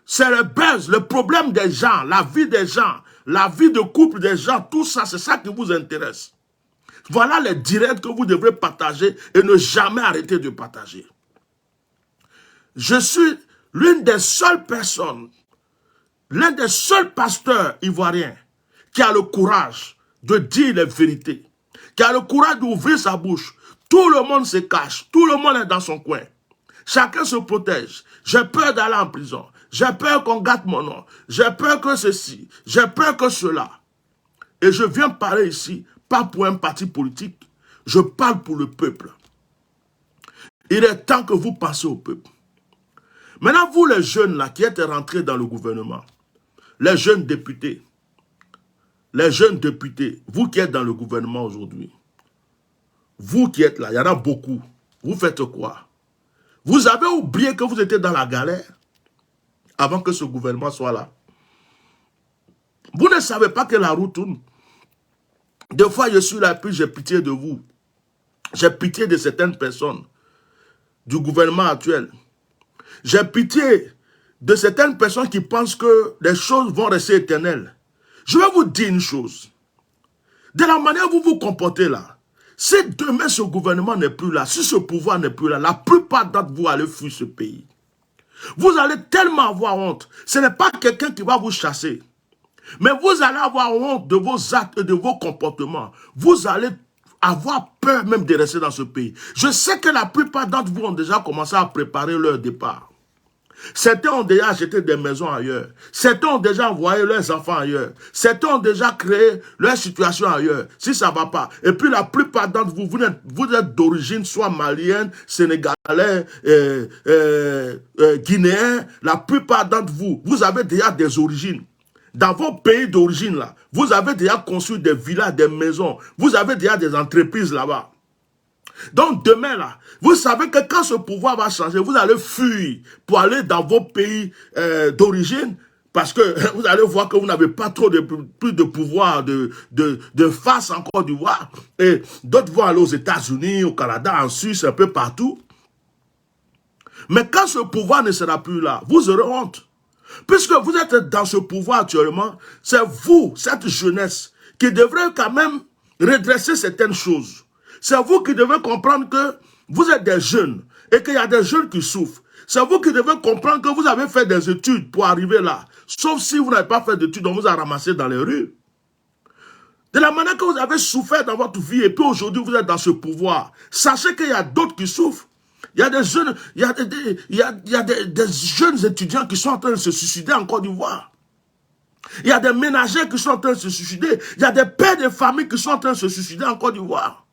Speaker 1: C'est le buzz, le problème des gens, la vie des gens, la vie de couple des gens, tout ça, c'est ça qui vous intéresse. Voilà les directs que vous devrez partager et ne jamais arrêter de partager. Je suis l'une des seules personnes, l'un des seuls pasteurs ivoiriens qui a le courage de dire les vérités, qui a le courage d'ouvrir sa bouche. Tout le monde se cache, tout le monde est dans son coin. Chacun se protège. J'ai peur d'aller en prison. J'ai peur qu'on gâte mon nom. J'ai peur que ceci. J'ai peur que cela. Et je viens parler ici, pas pour un parti politique. Je parle pour le peuple. Il est temps que vous passiez au peuple. Maintenant, vous les jeunes là qui êtes rentrés dans le gouvernement, les jeunes députés, vous qui êtes dans le gouvernement aujourd'hui, vous qui êtes là, il y en a beaucoup, vous faites quoi? Vous avez oublié que vous étiez dans la galère avant que ce gouvernement soit là. Vous ne savez pas que la roue tourne. Des fois, je suis là, puis j'ai pitié de vous. J'ai pitié de certaines personnes du gouvernement actuel. J'ai pitié de certaines personnes qui pensent que les choses vont rester éternelles. Je vais vous dire une chose. De la manière dont vous vous comportez là, si demain ce gouvernement n'est plus là, si ce pouvoir n'est plus là, la plupart d'entre vous allez fuir ce pays. Vous allez tellement avoir honte. Ce n'est pas quelqu'un qui va vous chasser. Mais vous allez avoir honte de vos actes et de vos comportements. Vous allez avoir peur même de rester dans ce pays. Je sais que la plupart d'entre vous ont déjà commencé à préparer leur départ. Certains ont déjà acheté des maisons ailleurs. Certains ont déjà envoyé leurs enfants ailleurs. Certains ont déjà créé leur situation ailleurs. Si ça ne va pas. Et puis la plupart d'entre vous, vous êtes d'origine soit malienne, sénégalais, guinéen. La plupart d'entre vous, vous avez déjà des origines. Dans vos pays d'origine, là, vous avez déjà construit des villas, des maisons. Vous avez déjà des entreprises là-bas. Donc demain, là, vous savez que quand ce pouvoir va changer, vous allez fuir pour aller dans vos pays d'origine, parce que vous allez voir que vous n'avez pas trop plus de pouvoir de face en Côte d'Ivoire. Et d'autres vont aller aux États-Unis, au Canada, en Suisse, un peu partout. Mais quand ce pouvoir ne sera plus là, vous aurez honte. Puisque vous êtes dans ce pouvoir actuellement, c'est vous, cette jeunesse, qui devrez quand même redresser certaines choses. C'est vous qui devez comprendre que vous êtes des jeunes et qu'il y a des jeunes qui souffrent. C'est vous qui devez comprendre que vous avez fait des études pour arriver là. Sauf si vous n'avez pas fait d'études, on vous a ramassé dans les rues. De la manière que vous avez souffert dans votre vie et puis aujourd'hui vous êtes dans ce pouvoir, sachez qu'il y a d'autres qui souffrent. Il y a des jeunes, des jeunes étudiants qui sont en train de se suicider en Côte d'Ivoire. Il y a des ménagers qui sont en train de se suicider. Il y a des pères de famille qui sont en train de se suicider en Côte d'Ivoire.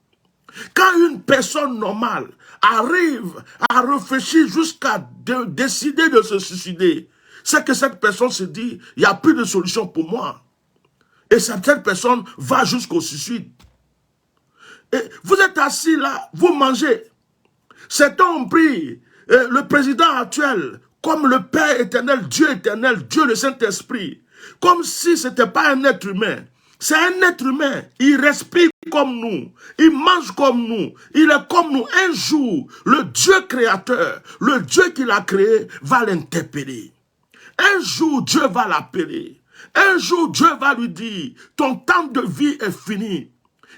Speaker 1: Quand une personne normale arrive à réfléchir jusqu'à décider de se suicider, c'est que cette personne se dit, il n'y a plus de solution pour moi. Et cette personne va jusqu'au suicide. Et vous êtes assis là, vous mangez. Certains ont pris le président actuel comme le Père éternel, Dieu le Saint-Esprit, comme si ce n'était pas un être humain. C'est un être humain, il respire comme nous, il mange comme nous, il est comme nous. Un jour, le Dieu créateur, le Dieu qui l'a créé, va l'interpeller. Un jour, Dieu va l'appeler. Un jour, Dieu va lui dire, ton temps de vie est fini.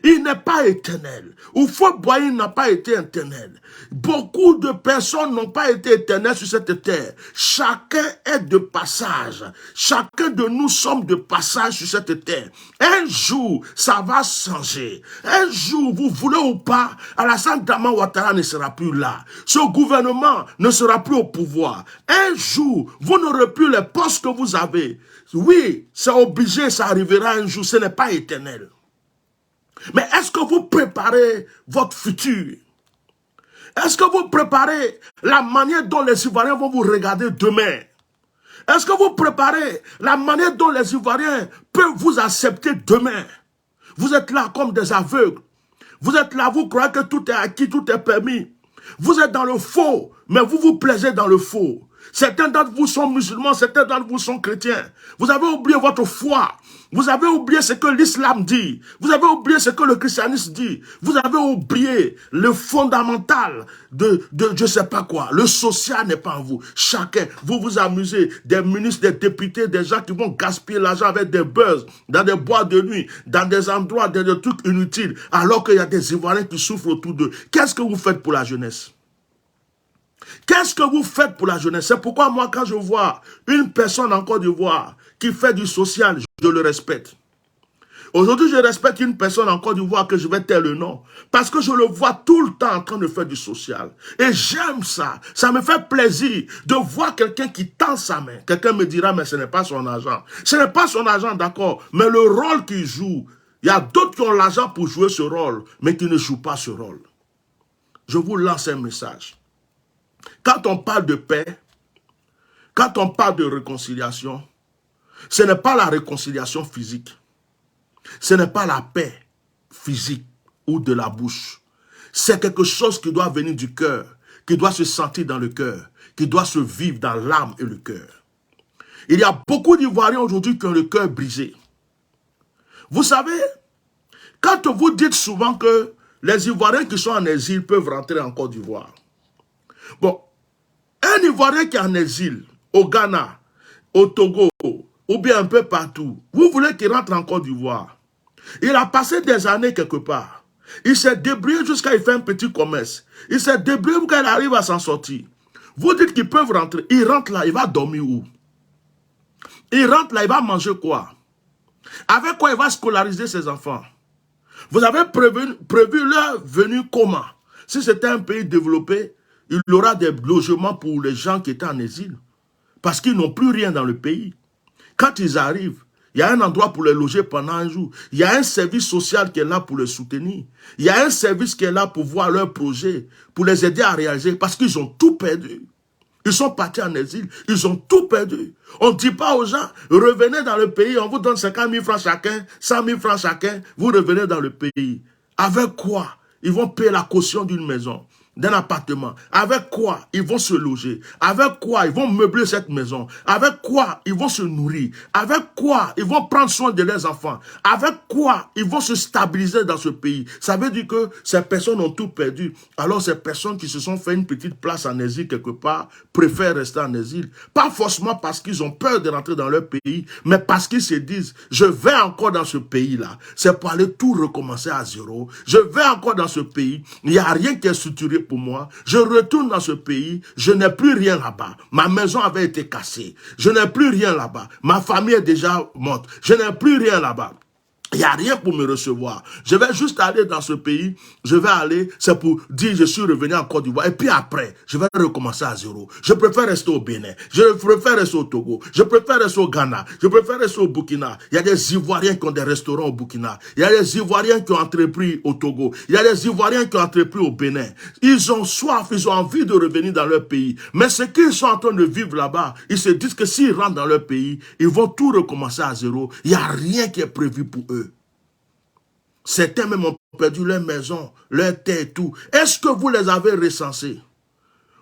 Speaker 1: Il n'est pas éternel. Ou Fort Boigny n'a pas été éternel. Beaucoup de personnes n'ont pas été éternelles sur cette terre. Chacun est de passage. Chacun de nous sommes de passage sur cette terre. Un jour, ça va changer. Un jour, vous voulez ou pas, Alassane Dramane Ouattara ne sera plus là. Ce gouvernement ne sera plus au pouvoir. Un jour, vous n'aurez plus les postes que vous avez. Oui, c'est obligé, ça arrivera un jour. Ce n'est pas éternel. Mais est-ce que vous préparez votre futur? Est-ce que vous préparez la manière dont les Ivoiriens vont vous regarder demain? Est-ce que vous préparez la manière dont les Ivoiriens peuvent vous accepter demain? Vous êtes là comme des aveugles. Vous êtes là, vous croyez que tout est acquis, tout est permis. Vous êtes dans le faux, mais vous vous plaisez dans le faux. Certains d'entre vous sont musulmans, certains d'entre vous sont chrétiens. Vous avez oublié votre foi. Vous avez oublié ce que l'islam dit. Vous avez oublié ce que le christianisme dit. Vous avez oublié le fondamental de je ne sais pas quoi. Le social n'est pas en vous. Chacun, vous vous amusez. Des ministres, des députés, des gens qui vont gaspiller l'argent avec des buzz, dans des boîtes de nuit, dans des endroits, dans des trucs inutiles, alors qu'il y a des Ivoiriens qui souffrent autour d'eux. Qu'est-ce que vous faites pour la jeunesse? Qu'est-ce que vous faites pour la jeunesse? C'est pourquoi moi, quand je vois une personne en Côte d'Ivoire qui fait du social, je le respecte. Aujourd'hui, je respecte une personne en Côte d'Ivoire que je vais taire le nom. Parce que je le vois tout le temps en train de faire du social. Et j'aime ça. Ça me fait plaisir de voir quelqu'un qui tend sa main. Quelqu'un me dira, mais ce n'est pas son argent. Ce n'est pas son argent, d'accord. Mais le rôle qu'il joue, il y a d'autres qui ont l'argent pour jouer ce rôle, mais qui ne jouent pas ce rôle. Je vous lance un message. Quand on parle de paix, quand on parle de réconciliation, ce n'est pas la réconciliation physique. Ce n'est pas la paix physique ou de la bouche. C'est quelque chose qui doit venir du cœur, qui doit se sentir dans le cœur, qui doit se vivre dans l'âme et le cœur. Il y a beaucoup d'Ivoiriens aujourd'hui qui ont le cœur brisé. Vous savez, quand vous dites souvent que les Ivoiriens qui sont en exil peuvent rentrer en Côte d'Ivoire. Bon, un Ivoirien qui est en exil au Ghana, au Togo, ou bien un peu partout, vous voulez qu'il rentre en Côte d'Ivoire. Il a passé des années quelque part. Il s'est débrouillé jusqu'à il fait un petit commerce. Il s'est débrouillé pour qu'il arrive à s'en sortir. Vous dites qu'ils peuvent rentrer. Il rentre là, il va dormir où? Il rentre là, il va manger quoi? Avec quoi il va scolariser ses enfants? Vous avez prévu leur venue comment? Si c'était un pays développé, il y aura des logements pour les gens qui étaient en exil. Parce qu'ils n'ont plus rien dans le pays. Quand ils arrivent, il y a un endroit pour les loger pendant un jour. Il y a un service social qui est là pour les soutenir. Il y a un service qui est là pour voir leurs projets, pour les aider à réaliser, parce qu'ils ont tout perdu. Ils sont partis en exil, ils ont tout perdu. On ne dit pas aux gens, revenez dans le pays, on vous donne 50 000 francs chacun, 100 000 francs chacun, vous revenez dans le pays. Avec quoi? Ils vont payer la caution d'une maison, d'un appartement. Avec quoi ils vont se loger? Avec quoi ils vont meubler cette maison? Avec quoi ils vont se nourrir? Avec quoi ils vont prendre soin de leurs enfants? Avec quoi ils vont se stabiliser dans ce pays? Ça veut dire que ces personnes ont tout perdu. Alors ces personnes qui se sont fait une petite place en exil quelque part préfèrent rester en exil. Pas forcément parce qu'ils ont peur de rentrer dans leur pays, mais parce qu'ils se disent, je vais encore dans ce pays-là. C'est pour aller tout recommencer à zéro. Je vais encore dans ce pays. Il n'y a rien qui est structuré pour moi. Je retourne dans ce pays. Je n'ai plus rien là-bas. Ma maison avait été cassée. Je n'ai plus rien là-bas. Ma famille est déjà morte. Je n'ai plus rien là-bas. Il n'y a rien pour me recevoir. Je vais juste aller dans ce pays. Je vais aller, c'est pour dire je suis revenu en Côte d'Ivoire. Et puis après, je vais recommencer à zéro. Je préfère rester au Bénin. Je préfère rester au Togo. Je préfère rester au Ghana. Je préfère rester au Burkina. Il y a des Ivoiriens qui ont des restaurants au Burkina. Il y a des Ivoiriens qui ont entrepris au Togo. Il y a des Ivoiriens qui ont entrepris au Bénin. Ils ont soif, ils ont envie de revenir dans leur pays. Mais ce qu'ils sont en train de vivre là-bas, ils se disent que s'ils rentrent dans leur pays, ils vont tout recommencer à zéro. Il n'y a rien qui est prévu pour eux. Certains même ont perdu leur maison, leur terre et tout. Est-ce que vous les avez recensés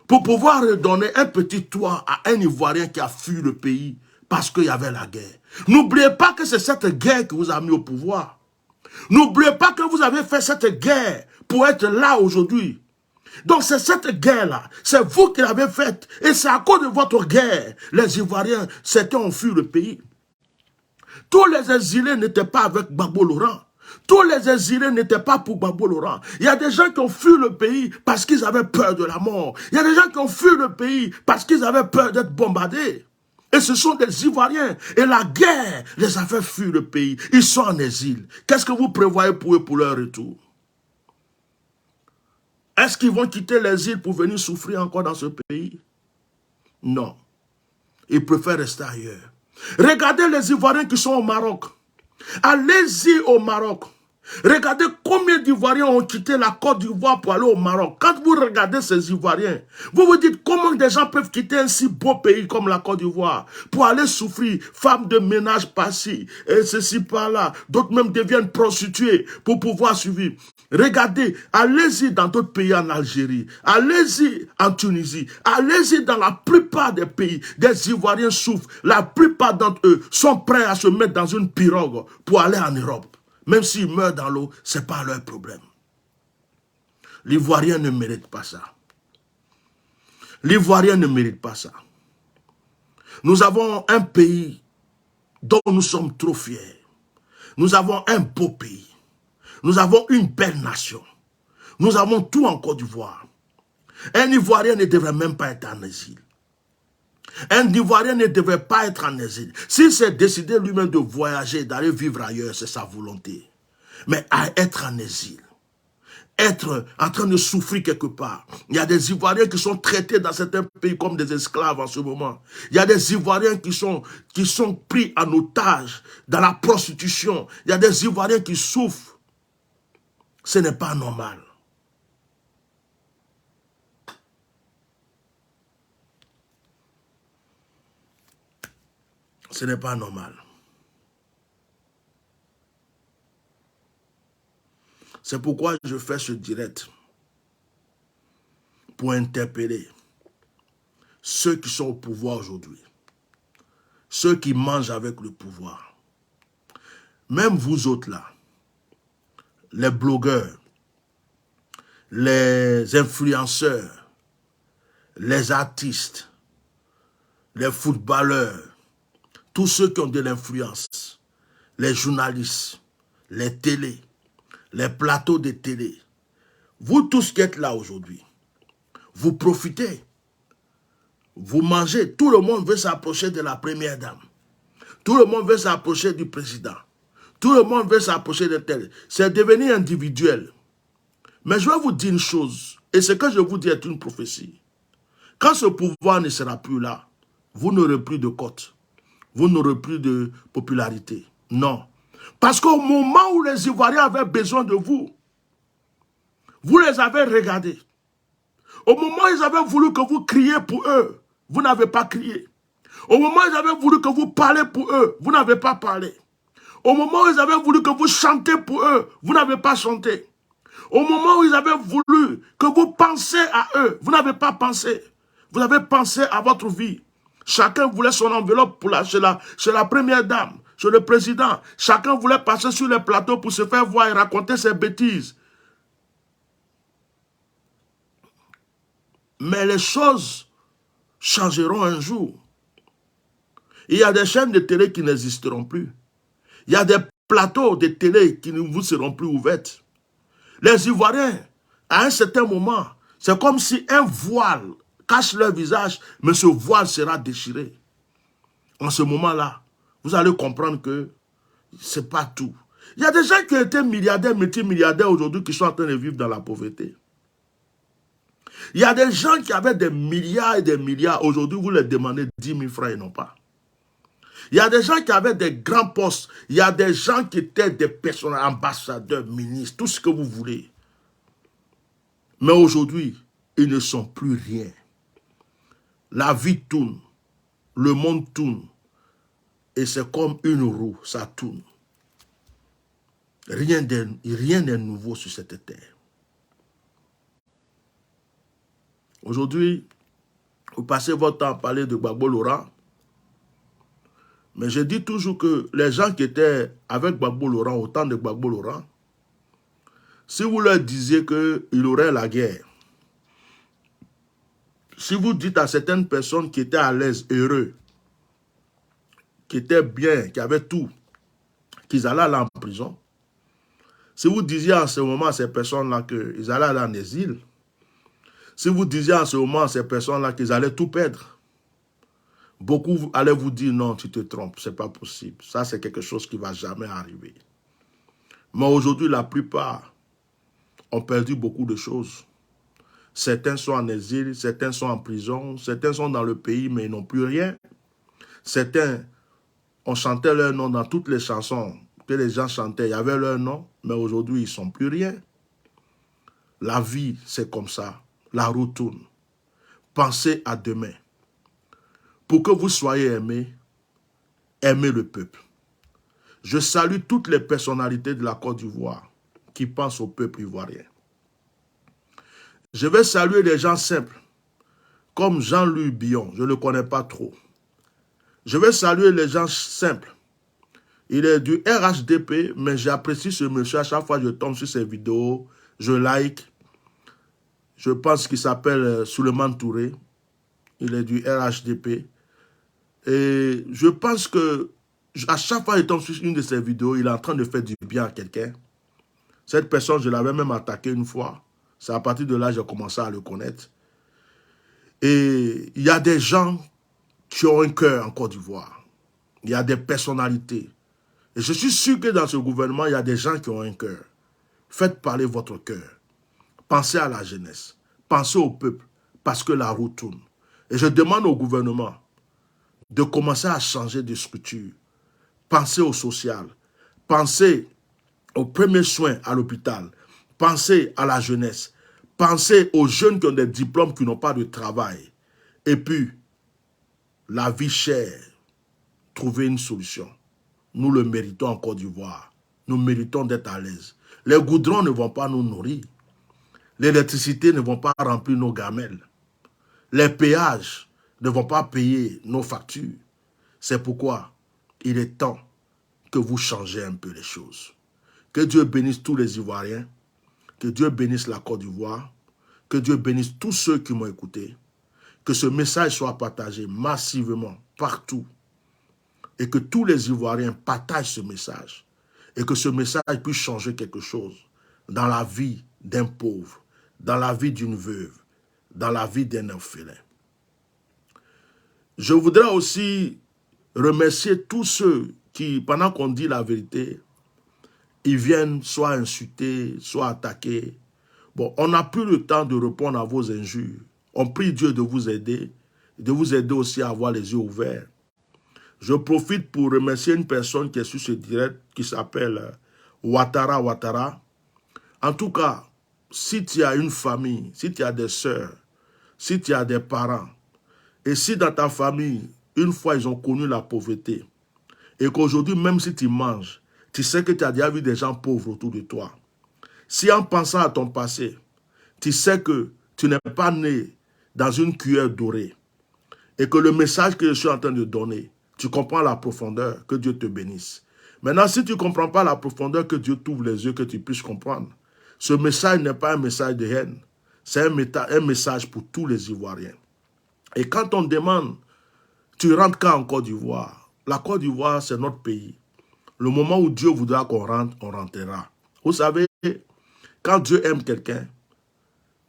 Speaker 1: pour pouvoir redonner un petit toit à un Ivoirien qui a fui le pays parce qu'il y avait la guerre? N'oubliez pas que c'est cette guerre qui vous a mis au pouvoir. N'oubliez pas que vous avez fait cette guerre pour être là aujourd'hui. Donc c'est cette guerre-là, c'est vous qui l'avez faite. Et c'est à cause de votre guerre, les Ivoiriens, certains ont fui le pays. Tous les exilés n'étaient pas avec Gbagbo Laurent. Tous les exilés n'étaient pas pour Gbagbo Laurent. Il y a des gens qui ont fui le pays parce qu'ils avaient peur de la mort. Il y a des gens qui ont fui le pays parce qu'ils avaient peur d'être bombardés. Et ce sont des Ivoiriens. Et la guerre les a fait fuir le pays. Ils sont en exil. Qu'est-ce que vous prévoyez pour eux pour leur retour? Est-ce qu'ils vont quitter l'exil pour venir souffrir encore dans ce pays? Non. Ils préfèrent rester ailleurs. Regardez les Ivoiriens qui sont au Maroc. Allez-y au Maroc. Regardez combien d'Ivoiriens ont quitté la Côte d'Ivoire pour aller au Maroc. Quand vous regardez ces Ivoiriens, vous vous dites comment des gens peuvent quitter un si beau pays comme la Côte d'Ivoire pour aller souffrir, femmes de ménage par-ci, et ceci par-là. D'autres même deviennent prostituées pour pouvoir survivre. Regardez, allez-y dans d'autres pays en Algérie, allez-y en Tunisie, allez-y dans la plupart des pays. Des Ivoiriens souffrent. La plupart d'entre eux sont prêts à se mettre dans une pirogue pour aller en Europe. Même s'ils meurent dans l'eau, ce n'est pas leur problème. L'Ivoirien ne mérite pas ça. L'Ivoirien ne mérite pas ça. Nous avons un pays dont nous sommes trop fiers. Nous avons un beau pays. Nous avons une belle nation. Nous avons tout en Côte d'Ivoire. Un Ivoirien ne devrait même pas être en exil. Un Ivoirien ne devrait pas être en exil. S'il s'est décidé lui-même de voyager, d'aller vivre ailleurs, c'est sa volonté. Mais à être en exil, être en train de souffrir quelque part. Il y a des Ivoiriens qui sont traités dans certains pays comme des esclaves en ce moment. Il y a des Ivoiriens qui sont pris en otage dans la prostitution. Il y a des Ivoiriens qui souffrent. Ce n'est pas normal. Ce n'est pas normal. C'est pourquoi je fais ce direct. Pour interpeller ceux qui sont au pouvoir aujourd'hui. Ceux qui mangent avec le pouvoir. même vous autres là, les blogueurs, les influenceurs, les artistes, les footballeurs, tous ceux qui ont de l'influence, les journalistes, les télés, les plateaux de télé, vous tous qui êtes là aujourd'hui, vous profitez, vous mangez, tout le monde veut s'approcher de la première dame, tout le monde veut s'approcher du président, tout le monde veut s'approcher de tel. C'est devenu individuel. Mais je vais vous dire une chose, et ce que je vous dis est une prophétie. Quand ce pouvoir ne sera plus là, vous n'aurez plus de cote, vous n'aurez plus de popularité. Non. Parce qu'au moment où les Ivoiriens avaient besoin de vous, vous les avez regardés. Au moment où ils avaient voulu que vous criez pour eux, vous n'avez pas crié. Au moment où ils avaient voulu que vous parlez pour eux, vous n'avez pas parlé. Au moment où ils avaient voulu que vous chantez pour eux, vous n'avez pas chanté. Au moment où ils avaient voulu que vous pensiez à eux, vous n'avez pas pensé. Vous avez pensé à votre vie. Chacun voulait son enveloppe pour chez la première dame, chez le président. Chacun voulait passer sur les plateaux pour se faire voir et raconter ses bêtises. Mais les choses changeront un jour. Il y a des chaînes de télé qui n'existeront plus. Il y a des plateaux de télé qui ne vous seront plus ouverts. Les Ivoiriens, à un certain moment, c'est comme si un voile cache leur visage, mais ce voile sera déchiré. En ce moment-là, vous allez comprendre que ce n'est pas tout. Il y a des gens qui étaient milliardaires, multimilliardaires aujourd'hui qui sont en train de vivre dans la pauvreté. Il y a des gens qui avaient des milliards et des milliards. Aujourd'hui, vous leur demandez 10 000 francs et non pas. Il y a des gens qui avaient des grands postes. Il y a des gens qui étaient des personnes, ambassadeurs, ministres, tout ce que vous voulez. Mais aujourd'hui, ils ne sont plus rien. La vie tourne. Le monde tourne. Et c'est comme une roue, ça tourne. Rien n'est nouveau sur cette terre. Aujourd'hui, vous passez votre temps à parler de Gbagbo Laurent. Mais je dis toujours que les gens qui étaient avec Gbagbo Laurent, au temps de Gbagbo Laurent, si vous leur disiez qu'il aurait la guerre, si vous dites à certaines personnes qui étaient à l'aise, heureux, qui étaient bien, qui avaient tout, qu'ils allaient aller en prison, si vous disiez en ce moment à ces personnes-là qu'ils allaient aller en exil, si vous disiez en ce moment à ces personnes-là qu'ils allaient tout perdre, beaucoup allaient vous dire non, tu te trompes, c'est pas possible. Ça, c'est quelque chose qui ne va jamais arriver. Mais aujourd'hui, la plupart ont perdu beaucoup de choses. Certains sont en exil, certains sont en prison, certains sont dans le pays, mais ils n'ont plus rien. Certains ont chanté leur nom dans toutes les chansons que les gens chantaient, il y avait leur nom, mais aujourd'hui, ils ne sont plus rien. La vie, c'est comme ça. La roue tourne. Pensez à demain. Pour que vous soyez aimés, aimez le peuple. Je salue toutes les personnalités de la Côte d'Ivoire qui pensent au peuple ivoirien. Je vais saluer des gens simples, comme Jean-Louis Billon, je ne le connais pas trop. Je vais saluer les gens simples. Il est du RHDP, mais j'apprécie ce monsieur. À chaque fois que je tombe sur ses vidéos, je like. Je pense qu'il s'appelle Souleymane Touré. Il est du RHDP. Et je pense que à chaque fois que je tombe sur une de ses vidéos, il est en train de faire du bien à quelqu'un. Cette personne, je l'avais même attaqué une fois. C'est à partir de là que j'ai commencé à le connaître. Et il y a des gens qui ont un cœur en Côte d'Ivoire. Il y a des personnalités. Et je suis sûr que dans ce gouvernement, il y a des gens qui ont un cœur. Faites parler votre cœur. Pensez à la jeunesse. Pensez au peuple. Parce que la roue tourne. Et je demande au gouvernement de commencer à changer de structure. Pensez au social. Pensez aux premiers soins à l'hôpital. Pensez à la jeunesse. Pensez aux jeunes qui ont des diplômes qui n'ont pas de travail. Et puis, la vie chère. Trouvez une solution. Nous le méritons en Côte d'Ivoire. Nous méritons d'être à l'aise. Les goudrons ne vont pas nous nourrir. L'électricité ne vont pas remplir nos gamelles. Les péages ne vont pas payer nos factures. C'est pourquoi il est temps que vous changez un peu les choses. Que Dieu bénisse tous les Ivoiriens, que Dieu bénisse la Côte d'Ivoire, que Dieu bénisse tous ceux qui m'ont écouté, que ce message soit partagé massivement partout et que tous les Ivoiriens partagent ce message et que ce message puisse changer quelque chose dans la vie d'un pauvre, dans la vie d'une veuve, dans la vie d'un orphelin. Je voudrais aussi remercier tous ceux qui, pendant qu'on dit la vérité, ils viennent soit insulter, soit attaquer. Bon, on n'a plus le temps de répondre à vos injures. On prie Dieu de vous aider aussi à avoir les yeux ouverts. Je profite pour remercier une personne qui est sur ce direct, qui s'appelle Ouattara. En tout cas, si tu as une famille, si tu as des sœurs, si tu as des parents, et si dans ta famille, une fois ils ont connu la pauvreté, et qu'aujourd'hui, même si tu manges, tu sais que tu as déjà vu des gens pauvres autour de toi. Si en pensant à ton passé, tu sais que tu n'es pas né dans une cuillère dorée, et que le message que je suis en train de donner, tu comprends la profondeur, que Dieu te bénisse. Maintenant, si tu ne comprends pas la profondeur, que Dieu t'ouvre les yeux, que tu puisses comprendre. Ce message n'est pas un message de haine, c'est un message pour tous les Ivoiriens. Et quand on demande, tu rentres quand en Côte d'Ivoire? La Côte d'Ivoire, c'est notre pays. Le moment où Dieu voudra qu'on rentre, on rentrera. Vous savez, quand Dieu aime quelqu'un,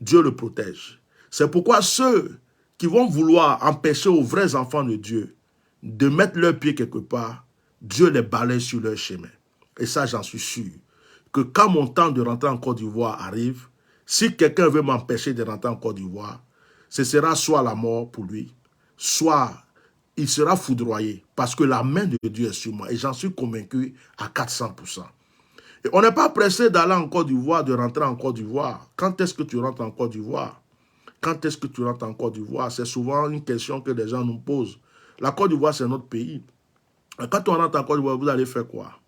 Speaker 1: Dieu le protège. C'est pourquoi ceux qui vont vouloir empêcher aux vrais enfants de Dieu de mettre leurs pieds quelque part, Dieu les balaye sur leur chemin. Et ça, j'en suis sûr, que quand mon temps de rentrer en Côte d'Ivoire arrive, si quelqu'un veut m'empêcher de rentrer en Côte d'Ivoire, ce sera soit la mort pour lui, soit il sera foudroyé, parce que la main de Dieu est sur moi, et j'en suis convaincu à 400%. Et on n'est pas pressé d'aller en Côte d'Ivoire, de rentrer en Côte d'Ivoire. Quand est-ce que tu rentres en Côte d'Ivoire? Quand est-ce que tu rentres en Côte d'Ivoire? C'est souvent une question que les gens nous posent. La Côte d'Ivoire, c'est notre pays. Et quand on rentre en Côte d'Ivoire, vous allez faire quoi?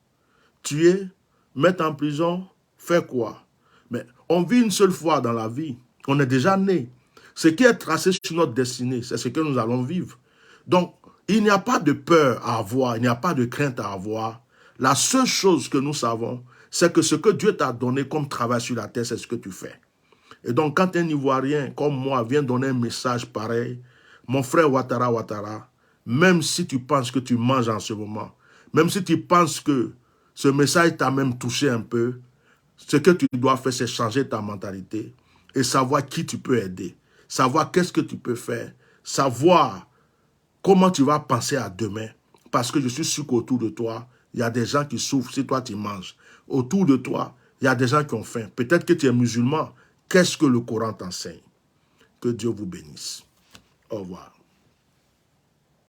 Speaker 1: Tuer? Mettre en prison? Faire quoi? Mais on vit une seule fois dans la vie. On est déjà né. Ce qui est tracé sur notre destinée, c'est ce que nous allons vivre. Donc, il n'y a pas de peur à avoir, il n'y a pas de crainte à avoir. La seule chose que nous savons, c'est que ce que Dieu t'a donné comme travail sur la terre, c'est ce que tu fais. Et donc, quand un Ivoirien comme moi vient donner un message pareil, mon frère Ouattara, même si tu penses que tu manges en ce moment, même si tu penses que ce message t'a même touché un peu, ce que tu dois faire, c'est changer ta mentalité et savoir qui tu peux aider, savoir qu'est-ce que tu peux faire, savoir comment tu vas penser à demain. Parce que je suis sûr qu'autour de toi, il y a des gens qui souffrent si toi tu manges. Autour de toi, il y a des gens qui ont faim. Peut-être que tu es musulman. Qu'est-ce que le Coran t'enseigne? Que Dieu vous bénisse. Au revoir.